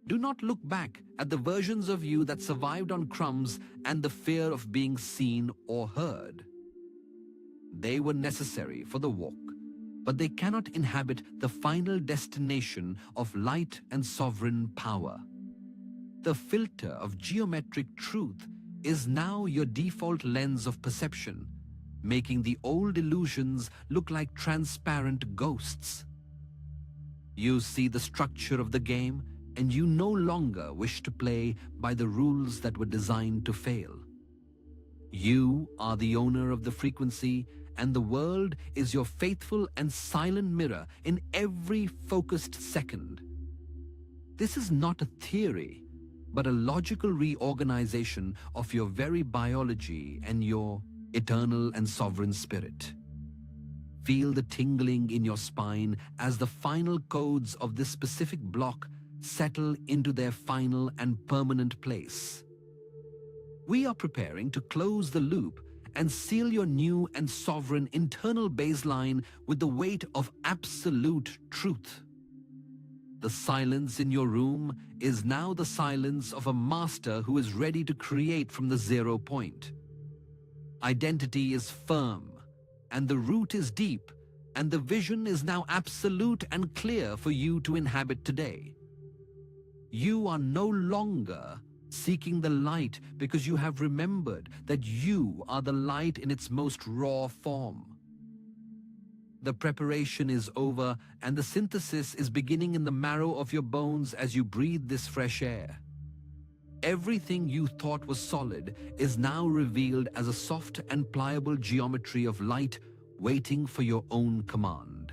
Do not look back at the versions of you that survived on crumbs and the fear of being seen or heard. They were necessary for the walk, but they cannot inhabit the final destination of light and sovereign power. The filter of geometric truth is now your default lens of perception, making the old illusions look like transparent ghosts. You see the structure of the game, and you no longer wish to play by the rules that were designed to fail. You are the owner of the frequency, and the world is your faithful and silent mirror in every focused second. This is not a theory, but a logical reorganization of your very biology and your eternal and sovereign spirit. Feel the tingling in your spine as the final codes of this specific block settle into their final and permanent place. We are preparing to close the loop and seal your new and sovereign internal baseline with the weight of absolute truth. The silence in your room is now the silence of a master who is ready to create from the 0 point. Identity is firm, and the root is deep, and the vision is now absolute and clear for you to inhabit today. You are no longer seeking the light because you have remembered that you are the light in its most raw form. The preparation is over, and the synthesis is beginning in the marrow of your bones as you breathe this fresh air. Everything you thought was solid is now revealed as a soft and pliable geometry of light waiting for your own command.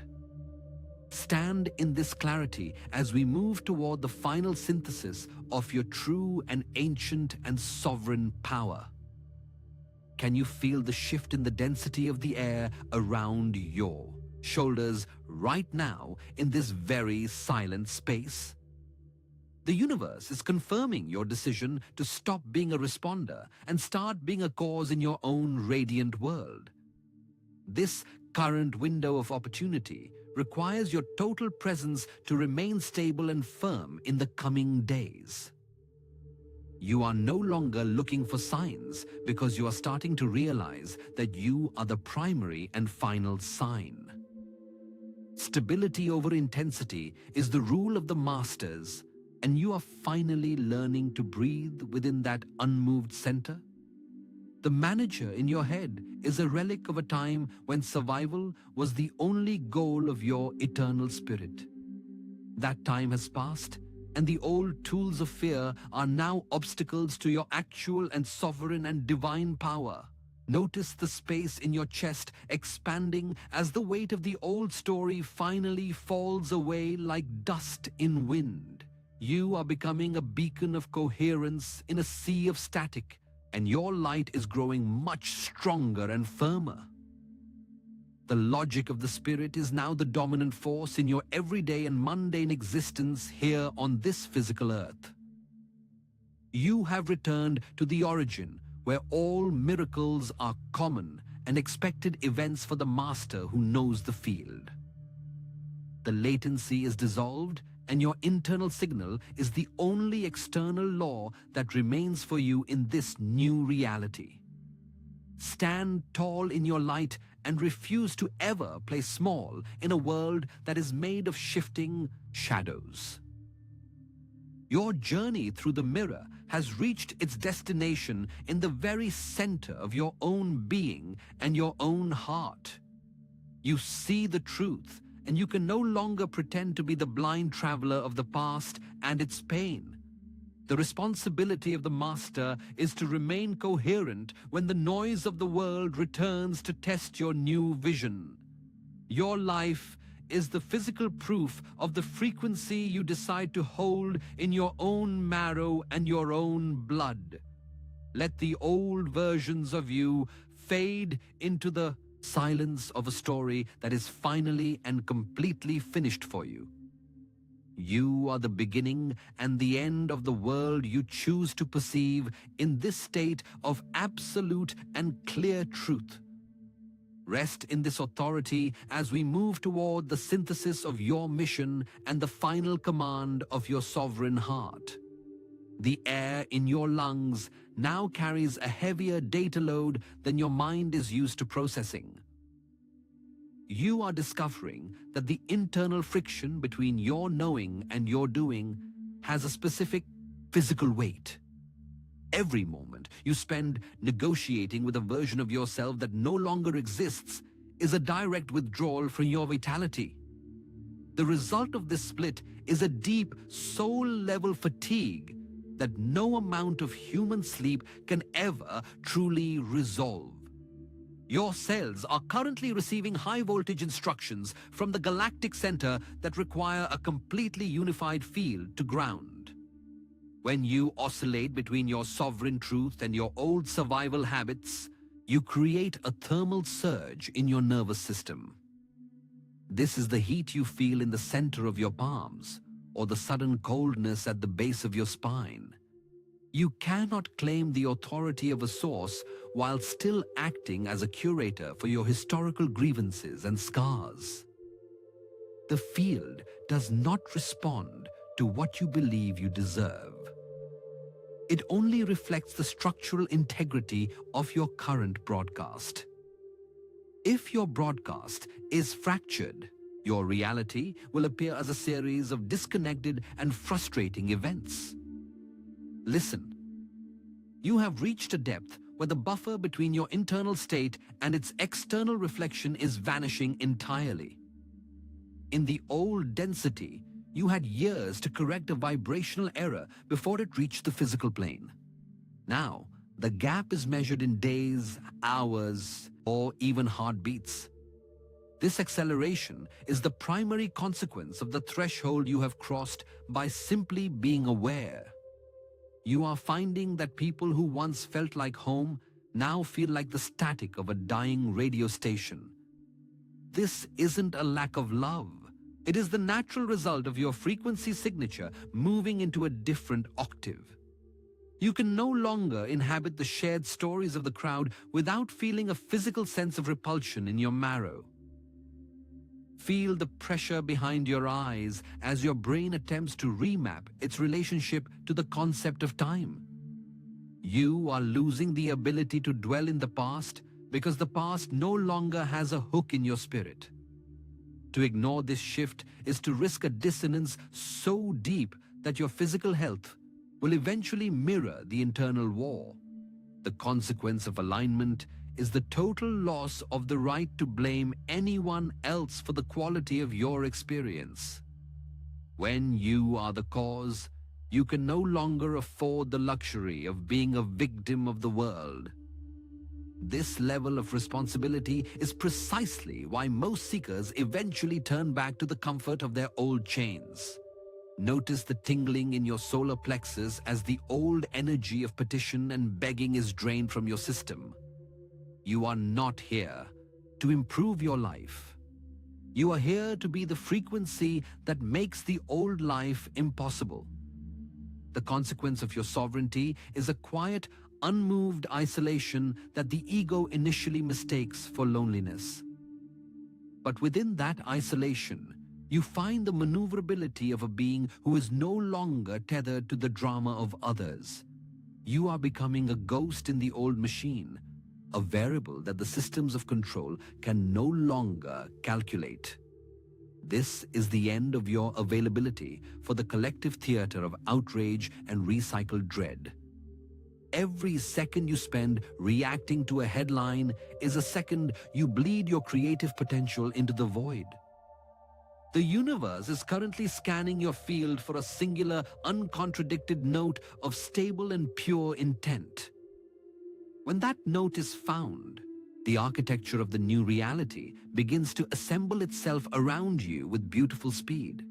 Stand in this clarity as we move toward the final synthesis of your true and ancient and sovereign power. Can you feel the shift in the density of the air around your shoulders right now in this very silent space? The universe is confirming your decision to stop being a responder and start being a cause in your own radiant world. This current window of opportunity requires your total presence to remain stable and firm in the coming days. You are no longer looking for signs because you are starting to realize that you are the primary and final sign. Stability over intensity is the rule of the masters, and you are finally learning to breathe within that unmoved center. The manager in your head is a relic of a time when survival was the only goal of your eternal spirit. That time has passed, and the old tools of fear are now obstacles to your actual and sovereign and divine power. Notice the space in your chest expanding as the weight of the old story finally falls away like dust in wind. You are becoming a beacon of coherence in a sea of static, and your light is growing much stronger and firmer. The logic of the spirit is now the dominant force in your everyday and mundane existence here on this physical earth. You have returned to the origin where all miracles are common and expected events for the master who knows the field. The latency is dissolved, and your internal signal is the only external law that remains for you in this new reality. Stand tall in your light and refuse to ever play small in a world that is made of shifting shadows. Your journey through the mirror has reached its destination in the very center of your own being and your own heart. You see the truth, and you can no longer pretend to be the blind traveler of the past and its pain. The responsibility of the master is to remain coherent when the noise of the world returns to test your new vision. Your life is the physical proof of the frequency you decide to hold in your own marrow and your own blood. Let the old versions of you fade into the silence of a story that is finally and completely finished for you. You are the beginning and the end of the world you choose to perceive in this state of absolute and clear truth. Rest in this authority as we move toward the synthesis of your mission and the final command of your sovereign heart. The air in your lungs now carries a heavier data load than your mind is used to processing. You are discovering that the internal friction between your knowing and your doing has a specific physical weight. Every moment you spend negotiating with a version of yourself that no longer exists is a direct withdrawal from your vitality. The result of this split is a deep soul-level fatigue that no amount of human sleep can ever truly resolve. Your cells are currently receiving high-voltage instructions from the galactic center that require a completely unified field to ground. When you oscillate between your sovereign truth and your old survival habits, you create a thermal surge in your nervous system. This is the heat you feel in the center of your palms, or the sudden coldness at the base of your spine. You cannot claim the authority of a source while still acting as a curator for your historical grievances and scars. The field does not respond to what you believe you deserve. It only reflects the structural integrity of your current broadcast. If your broadcast is fractured, your reality will appear as a series of disconnected and frustrating events. Listen. You have reached a depth where the buffer between your internal state and its external reflection is vanishing entirely. In the old density, you had years to correct a vibrational error before it reached the physical plane. Now, the gap is measured in days, hours, or even heartbeats. This acceleration is the primary consequence of the threshold you have crossed by simply being aware. You are finding that people who once felt like home now feel like the static of a dying radio station. This isn't a lack of love. It is the natural result of your frequency signature moving into a different octave. You can no longer inhabit the shared stories of the crowd without feeling a physical sense of repulsion in your marrow. Feel the pressure behind your eyes as your brain attempts to remap its relationship to the concept of time. You are losing the ability to dwell in the past because the past no longer has a hook in your spirit. To ignore this shift is to risk a dissonance so deep that your physical health will eventually mirror the internal war. The consequence of alignment is the total loss of the right to blame anyone else for the quality of your experience. When you are the cause, you can no longer afford the luxury of being a victim of the world. This level of responsibility is precisely why most seekers eventually turn back to the comfort of their old chains. Notice the tingling in your solar plexus as the old energy of petition and begging is drained from your system. You are not here to improve your life. You are here to be the frequency that makes the old life impossible. The consequence of your sovereignty is a quiet, unmoved isolation that the ego initially mistakes for loneliness. But within that isolation, you find the maneuverability of a being who is no longer tethered to the drama of others. You are becoming a ghost in the old machine, a variable that the systems of control can no longer calculate. This is the end of your availability for the collective theater of outrage and recycled dread. Every second you spend reacting to a headline is a second you bleed your creative potential into the void. The universe is currently scanning your field for a singular, uncontradicted note of stable and pure intent. When that note is found, the architecture of the new reality begins to assemble itself around you with beautiful speed.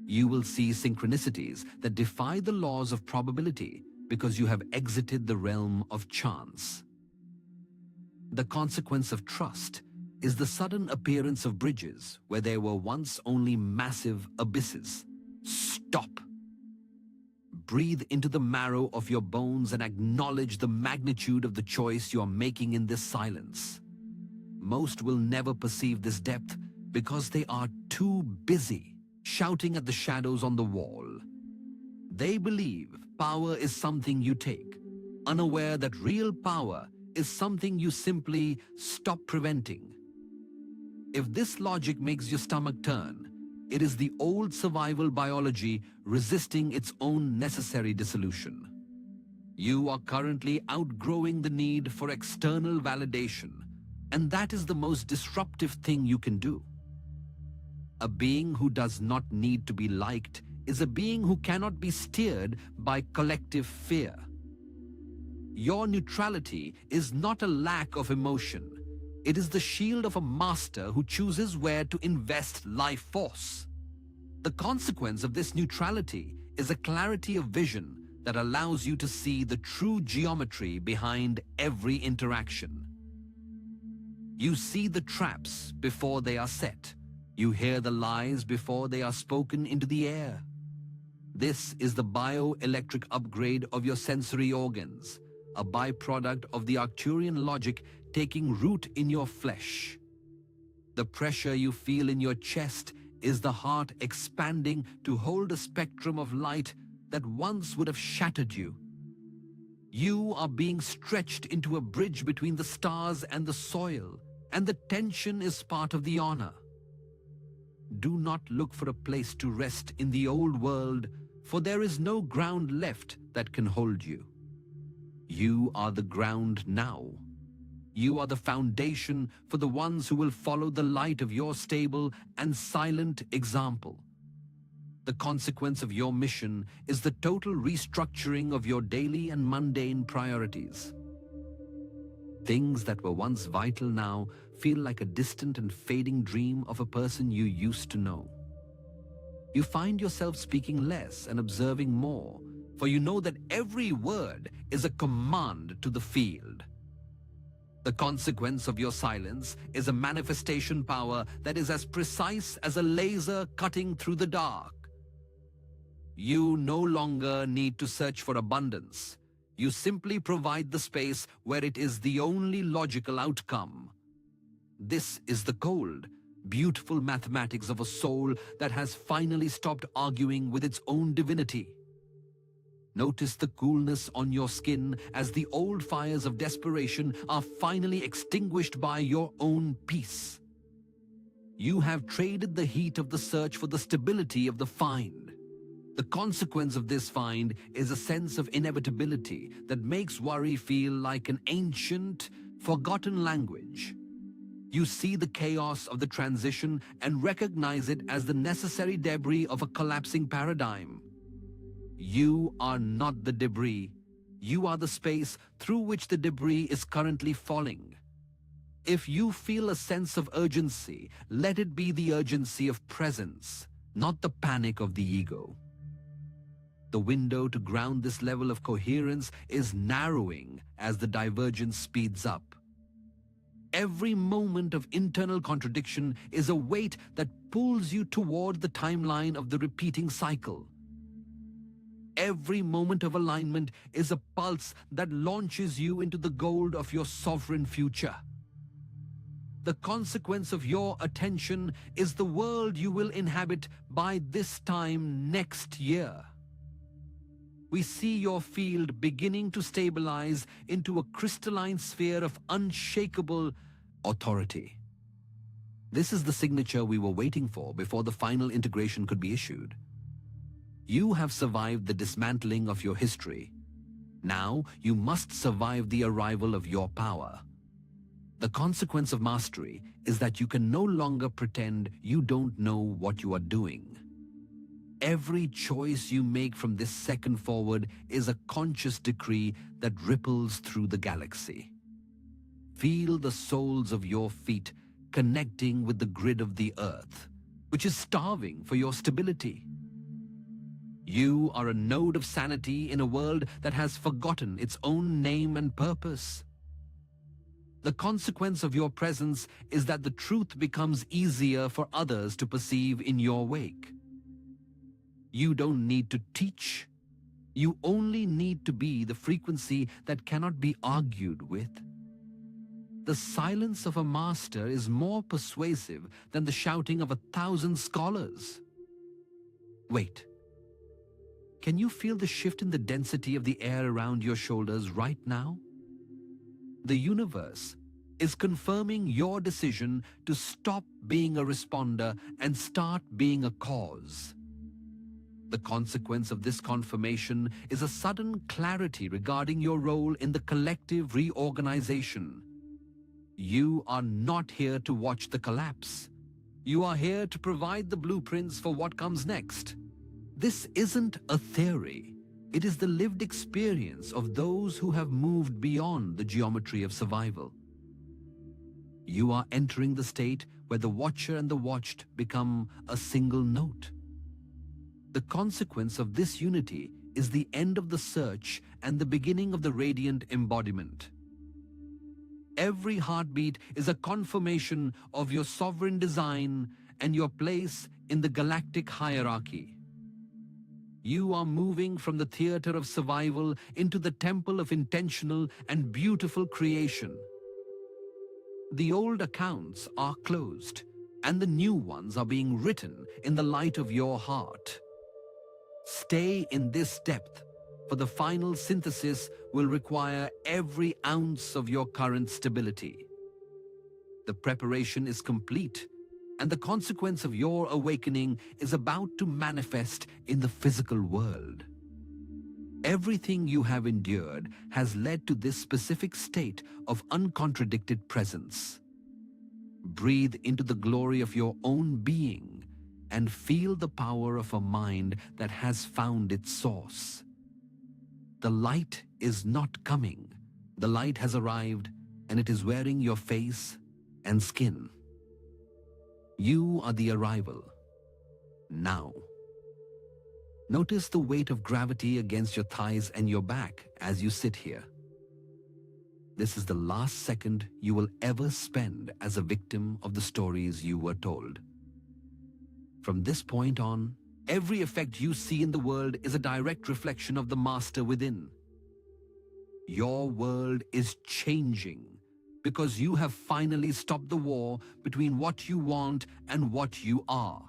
You will see synchronicities that defy the laws of probability because you have exited the realm of chance. The consequence of trust is the sudden appearance of bridges where there were once only massive abysses. Stop. Breathe into the marrow of your bones and acknowledge the magnitude of the choice you are making in this silence. Most will never perceive this depth because they are too busy shouting at the shadows on the wall. They believe power is something you take, unaware that real power is something you simply stop preventing. If this logic makes your stomach turn, it is the old survival biology resisting its own necessary dissolution. You are currently outgrowing the need for external validation, and that is the most disruptive thing you can do. A being who does not need to be liked is a being who cannot be steered by collective fear. Your neutrality is not a lack of emotion. It is the shield of a master who chooses where to invest life force. The consequence of this neutrality is a clarity of vision that allows you to see the true geometry behind every interaction. You see the traps before they are set. You hear the lies before they are spoken into the air. This is the bioelectric upgrade of your sensory organs, a byproduct of the Arcturian logic taking root in your flesh. The pressure you feel in your chest is the heart expanding to hold a spectrum of light that once would have shattered you. You are being stretched into a bridge between the stars and the soil, and the tension is part of the honor. Do not look for a place to rest in the old world, for there is no ground left that can hold you. You are the ground now. You are the foundation for the ones who will follow the light of your stable and silent example. The consequence of your mission is the total restructuring of your daily and mundane priorities. Things that were once vital now feel like a distant and fading dream of a person you used to know. You find yourself speaking less and observing more, for you know that every word is a command to the field. The consequence of your silence is a manifestation power that is as precise as a laser cutting through the dark. You no longer need to search for abundance. You simply provide the space where it is the only logical outcome. This is the cold, beautiful mathematics of a soul that has finally stopped arguing with its own divinity. Notice the coolness on your skin as the old fires of desperation are finally extinguished by your own peace. You have traded the heat of the search for the stability of the find. The consequence of this find is a sense of inevitability that makes worry feel like an ancient, forgotten language. You see the chaos of the transition and recognize it as the necessary debris of a collapsing paradigm. You are not the debris. You are the space through which the debris is currently falling. If you feel a sense of urgency, let it be the urgency of presence, not the panic of the ego. The window to ground this level of coherence is narrowing as the divergence speeds up. Every moment of internal contradiction is a weight that pulls you toward the timeline of the repeating cycle. Every moment of alignment is a pulse that launches you into the gold of your sovereign future. The consequence of your attention is the world you will inhabit by this time next year. We see your field beginning to stabilize into a crystalline sphere of unshakable authority. This is the signature we were waiting for before the final integration could be issued. You have survived the dismantling of your history. Now you must survive the arrival of your power. The consequence of mastery is that you can no longer pretend you don't know what you are doing. Every choice you make from this second forward is a conscious decree that ripples through the galaxy. Feel the soles of your feet connecting with the grid of the earth, which is starving for your stability. You are a node of sanity in a world that has forgotten its own name and purpose. The consequence of your presence is that the truth becomes easier for others to perceive in your wake. You don't need to teach. You only need to be the frequency that cannot be argued with. The silence of a master is more persuasive than the shouting of 1,000 scholars. Wait. Can you feel the shift in the density of the air around your shoulders right now? The universe is confirming your decision to stop being a responder and start being a cause. The consequence of this confirmation is a sudden clarity regarding your role in the collective reorganization. You are not here to watch the collapse. You are here to provide the blueprints for what comes next. This isn't a theory. It is the lived experience of those who have moved beyond the geometry of survival. You are entering the state where the watcher and the watched become a single note. The consequence of this unity is the end of the search and the beginning of the radiant embodiment. Every heartbeat is a confirmation of your sovereign design and your place in the galactic hierarchy. You are moving from the theater of survival into the temple of intentional and beautiful creation. The old accounts are closed, and the new ones are being written in the light of your heart. Stay in this depth, for the final synthesis will require every ounce of your current stability. The preparation is complete, and the consequence of your awakening is about to manifest in the physical world. Everything you have endured has led to this specific state of uncontradicted presence. Breathe into the glory of your own being and feel the power of a mind that has found its source. The light is not coming. The light has arrived, and it is wearing your face and skin. You are the arrival. Now. Notice the weight of gravity against your thighs and your back as you sit here. This is the last second you will ever spend as a victim of the stories you were told. From this point on, every effect you see in the world is a direct reflection of the master within. Your world is changing because you have finally stopped the war between what you want and what you are.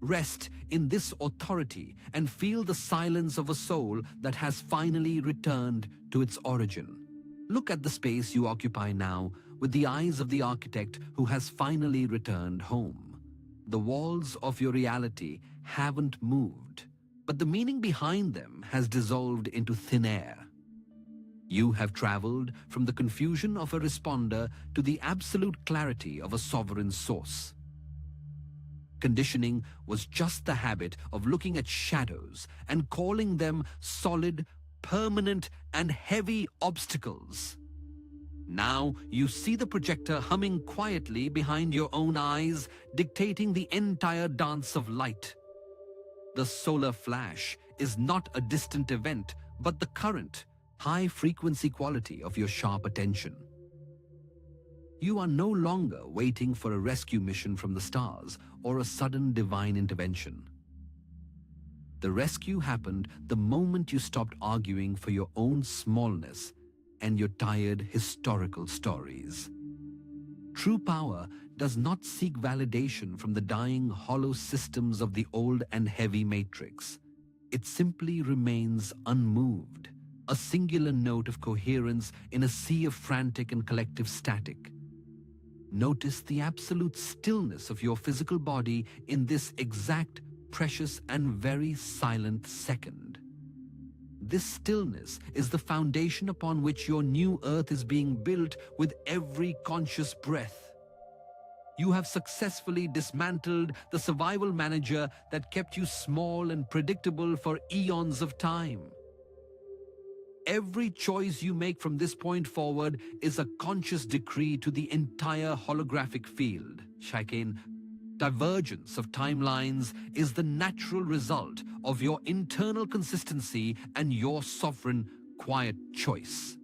Rest in this authority and feel the silence of a soul that has finally returned to its origin. Look at the space you occupy now with the eyes of the architect who has finally returned home. The walls of your reality haven't moved, but the meaning behind them has dissolved into thin air. You have traveled from the confusion of a responder to the absolute clarity of a sovereign source. Conditioning was just the habit of looking at shadows and calling them solid, permanent, and heavy obstacles. Now you see the projector humming quietly behind your own eyes, dictating the entire dance of light. The solar flash is not a distant event, but the current, high-frequency quality of your sharp attention. You are no longer waiting for a rescue mission from the stars or a sudden divine intervention. The rescue happened the moment you stopped arguing for your own smallness and your tired historical stories. True power does not seek validation from the dying hollow systems of the old and heavy matrix. It simply remains unmoved, a singular note of coherence in a sea of frantic and collective static. Notice the absolute stillness of your physical body in this exact, precious, and very silent second. This stillness is the foundation upon which your new earth is being built with every conscious breath. You have successfully dismantled the survival manager that kept you small and predictable for eons of time. Every choice you make from this point forward is a conscious decree to the entire holographic field. Shaiken, divergence of timelines is the natural result of your internal consistency and your sovereign, quiet choice.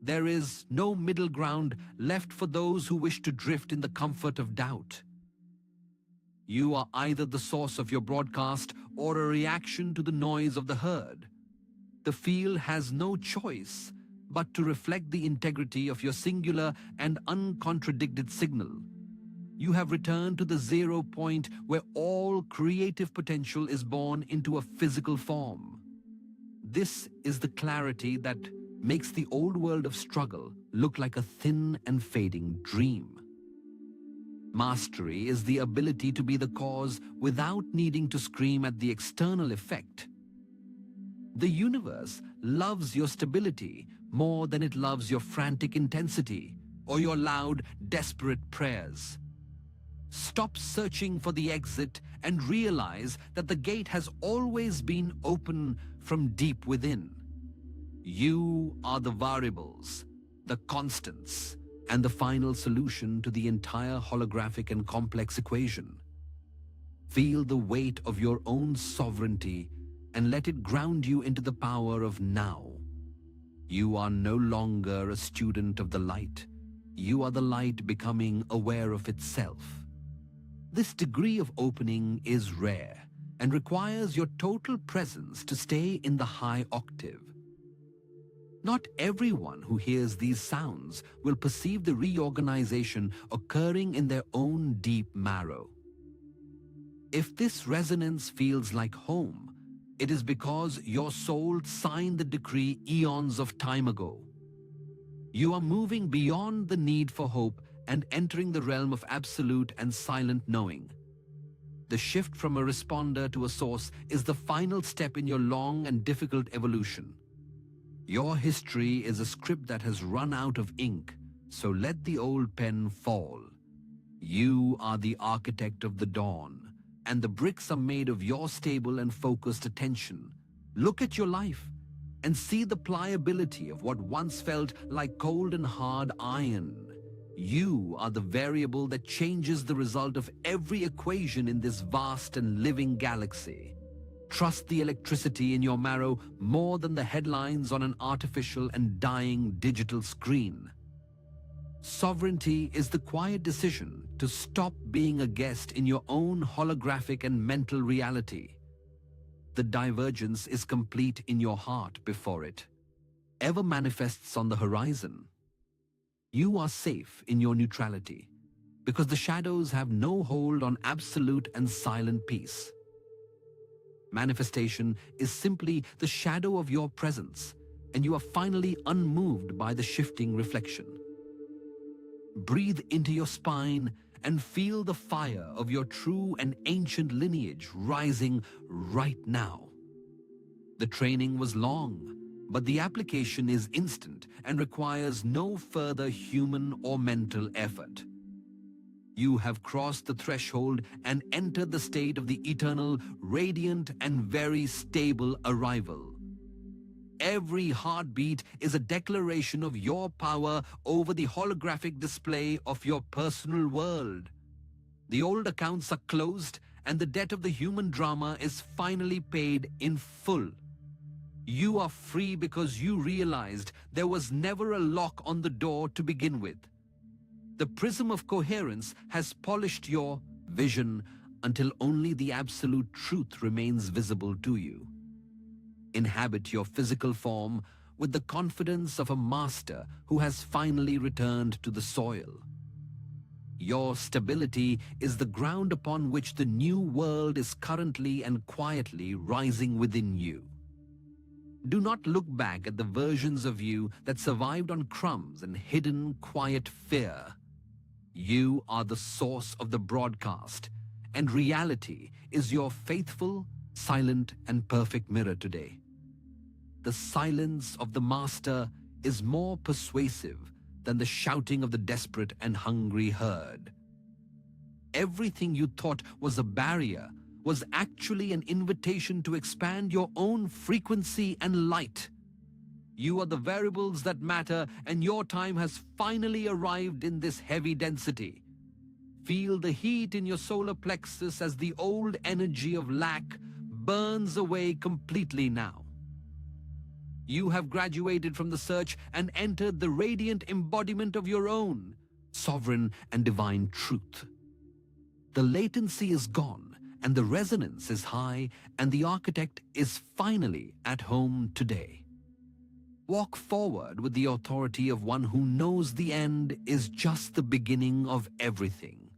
There is no middle ground left for those who wish to drift in the comfort of doubt. You are either the source of your broadcast or a reaction to the noise of the herd. The field has no choice but to reflect the integrity of your singular and uncontradicted signal. You have returned to the 0 point where all creative potential is born into a physical form. This is the clarity that makes the old world of struggle look like a thin and fading dream. Mastery is the ability to be the cause without needing to scream at the external effect. The universe loves your stability more than it loves your frantic intensity or your loud, desperate prayers. Stop searching for the exit and realize that the gate has always been open from deep within. You are the variables, the constants, and the final solution to the entire holographic and complex equation. Feel the weight of your own sovereignty and let it ground you into the power of now. You are no longer a student of the light. You are the light becoming aware of itself. This degree of opening is rare and requires your total presence to stay in the high octave. Not everyone who hears these sounds will perceive the reorganization occurring in their own deep marrow. If this resonance feels like home, it is because your soul signed the decree eons of time ago. You are moving beyond the need for hope and entering the realm of absolute and silent knowing. The shift from a responder to a source is the final step in your long and difficult evolution. Your history is a script that has run out of ink, so let the old pen fall. You are the architect of the dawn, and the bricks are made of your stable and focused attention. Look at your life and see the pliability of what once felt like cold and hard iron. You are the variable that changes the result of every equation in this vast and living galaxy. Trust the electricity in your marrow more than the headlines on an artificial and dying digital screen. Sovereignty is the quiet decision to stop being a guest in your own holographic and mental reality. The divergence is complete in your heart before it ever manifests on the horizon. You are safe in your neutrality because the shadows have no hold on absolute and silent peace. Manifestation is simply the shadow of your presence, and you are finally unmoved by the shifting reflection. Breathe into your spine and feel the fire of your true and ancient lineage rising right now. The training was long, but the application is instant and requires no further human or mental effort. You have crossed the threshold and entered the state of the eternal, radiant, and very stable arrival. Every heartbeat is a declaration of your power over the holographic display of your personal world. The old accounts are closed, and the debt of the human drama is finally paid in full. You are free because you realized there was never a lock on the door to begin with. The prism of coherence has polished your vision until only the absolute truth remains visible to you. Inhabit your physical form with the confidence of a master who has finally returned to the soil. Your stability is the ground upon which the new world is currently and quietly rising within you. Do not look back at the versions of you that survived on crumbs and hidden quiet fear. You are the source of the broadcast, and reality is your faithful, silent, and perfect mirror today. The silence of the master is more persuasive than the shouting of the desperate and hungry herd. Everything you thought was a barrier was actually an invitation to expand your own frequency and light. You are the variables that matter, and your time has finally arrived in this heavy density. Feel the heat in your solar plexus as the old energy of lack burns away completely now. You have graduated from the search and entered the radiant embodiment of your own sovereign and divine truth. The latency is gone, and the resonance is high, and the architect is finally at home today. Walk forward with the authority of one who knows the end is just the beginning of everything.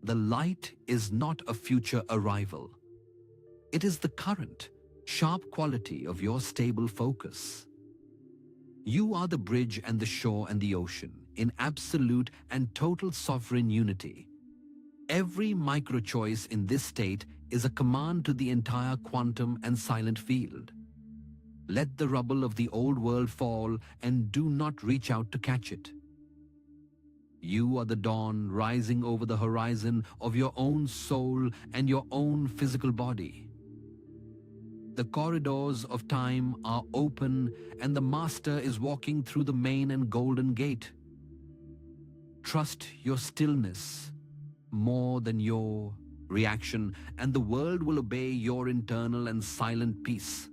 The light is not a future arrival. It is the current, sharp quality of your stable focus. You are the bridge and the shore and the ocean in absolute and total sovereign unity. Every micro-choice in this state is a command to the entire quantum and silent field. Let the rubble of the old world fall and do not reach out to catch it. You are the dawn rising over the horizon of your own soul and your own physical body. The corridors of time are open, and the master is walking through the main and golden gate. Trust your stillness more than your reaction, and the world will obey your internal and silent peace.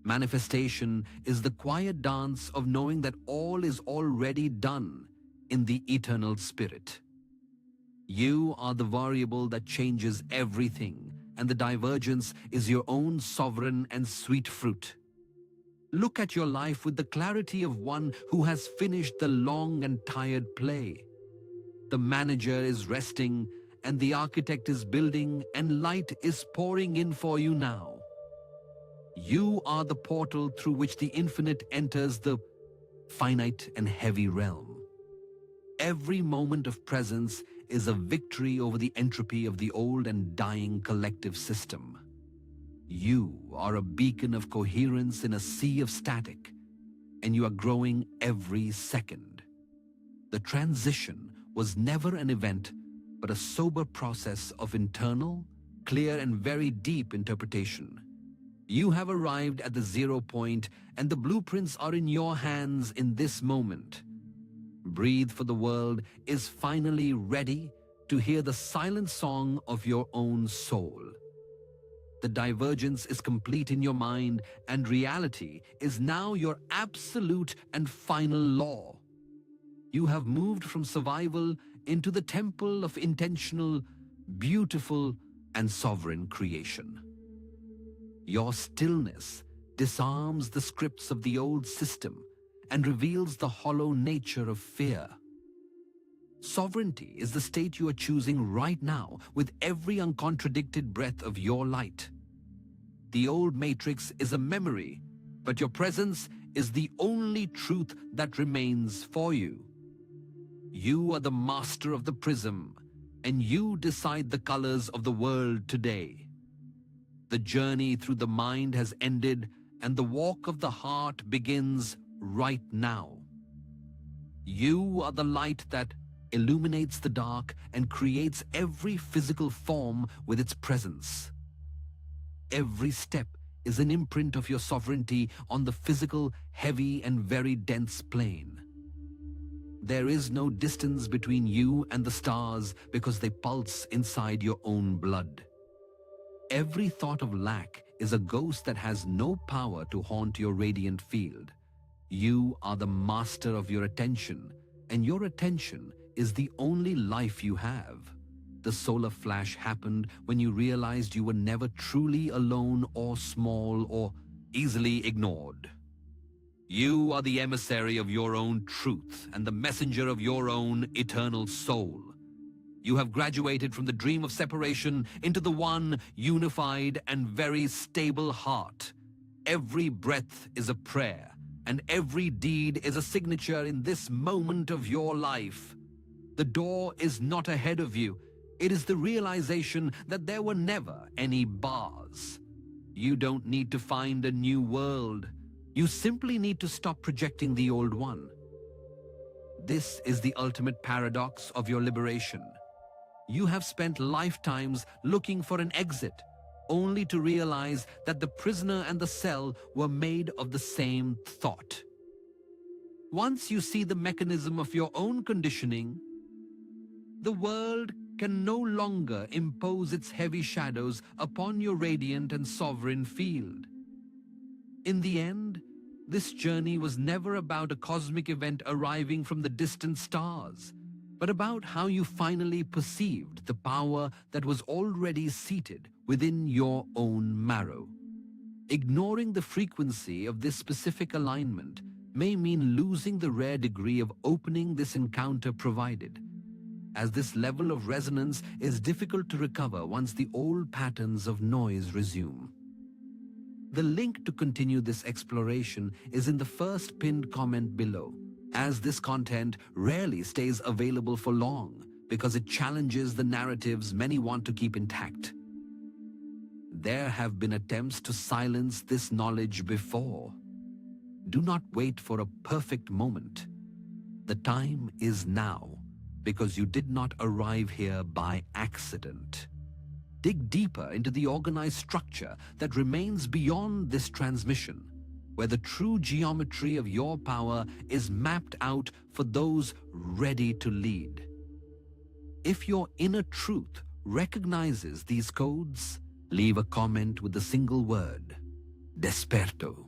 Manifestation is the quiet dance of knowing that all is already done in the eternal spirit. You are the variable that changes everything, and the divergence is your own sovereign and sweet fruit. Look at your life with the clarity of one who has finished the long and tired play. The manager is resting, and the architect is building, and light is pouring in for you now. You are the portal through which the infinite enters the finite and heavy realm. Every moment of presence is a victory over the entropy of the old and dying collective system. You are a beacon of coherence in a sea of static, and you are growing every second. The transition was never an event, but a sober process of internal, clear, and very deep interpretation. You have arrived at the 0 point, and the blueprints are in your hands in this moment. Breathe, for the world is finally ready to hear the silent song of your own soul. The divergence is complete in your mind, and reality is now your absolute and final law. You have moved from survival into the temple of intentional, beautiful, and sovereign creation. Your stillness disarms the scripts of the old system and reveals the hollow nature of fear. Sovereignty is the state you are choosing right now with every uncontradicted breath of your light. The old matrix is a memory, but your presence is the only truth that remains for you. You are the master of the prism, and you decide the colors of the world today. The journey through the mind has ended, and the walk of the heart begins right now. You are the light that illuminates the dark and creates every physical form with its presence. Every step is an imprint of your sovereignty on the physical, heavy, and very dense plane. There is no distance between you and the stars because they pulse inside your own blood. Every thought of lack is a ghost that has no power to haunt your radiant field. You are the master of your attention, and your attention is the only life you have. The solar flash happened when you realized you were never truly alone or small or easily ignored. You are the emissary of your own truth and the messenger of your own eternal soul. You have graduated from the dream of separation into the one unified and very stable heart. Every breath is a prayer, and every deed is a signature in this moment of your life. The door is not ahead of you. It is the realization that there were never any bars. You don't need to find a new world. You simply need to stop projecting the old one. This is the ultimate paradox of your liberation. You have spent lifetimes looking for an exit, only to realize that the prisoner and the cell were made of the same thought. Once you see the mechanism of your own conditioning, the world can no longer impose its heavy shadows upon your radiant and sovereign field. In the end, this journey was never about a cosmic event arriving from the distant stars, but about how you finally perceived the power that was already seated within your own marrow. Ignoring the frequency of this specific alignment may mean losing the rare degree of opening this encounter provided, as this level of resonance is difficult to recover once the old patterns of noise resume. The link to continue this exploration is in the first pinned comment below, as this content rarely stays available for long because it challenges the narratives many want to keep intact. There have been attempts to silence this knowledge before. Do not wait for a perfect moment. The time is now, because you did not arrive here by accident. Dig deeper into the organized structure that remains beyond this transmission, where the true geometry of your power is mapped out for those ready to lead. If your inner truth recognizes these codes, leave a comment with the single word, Desperto.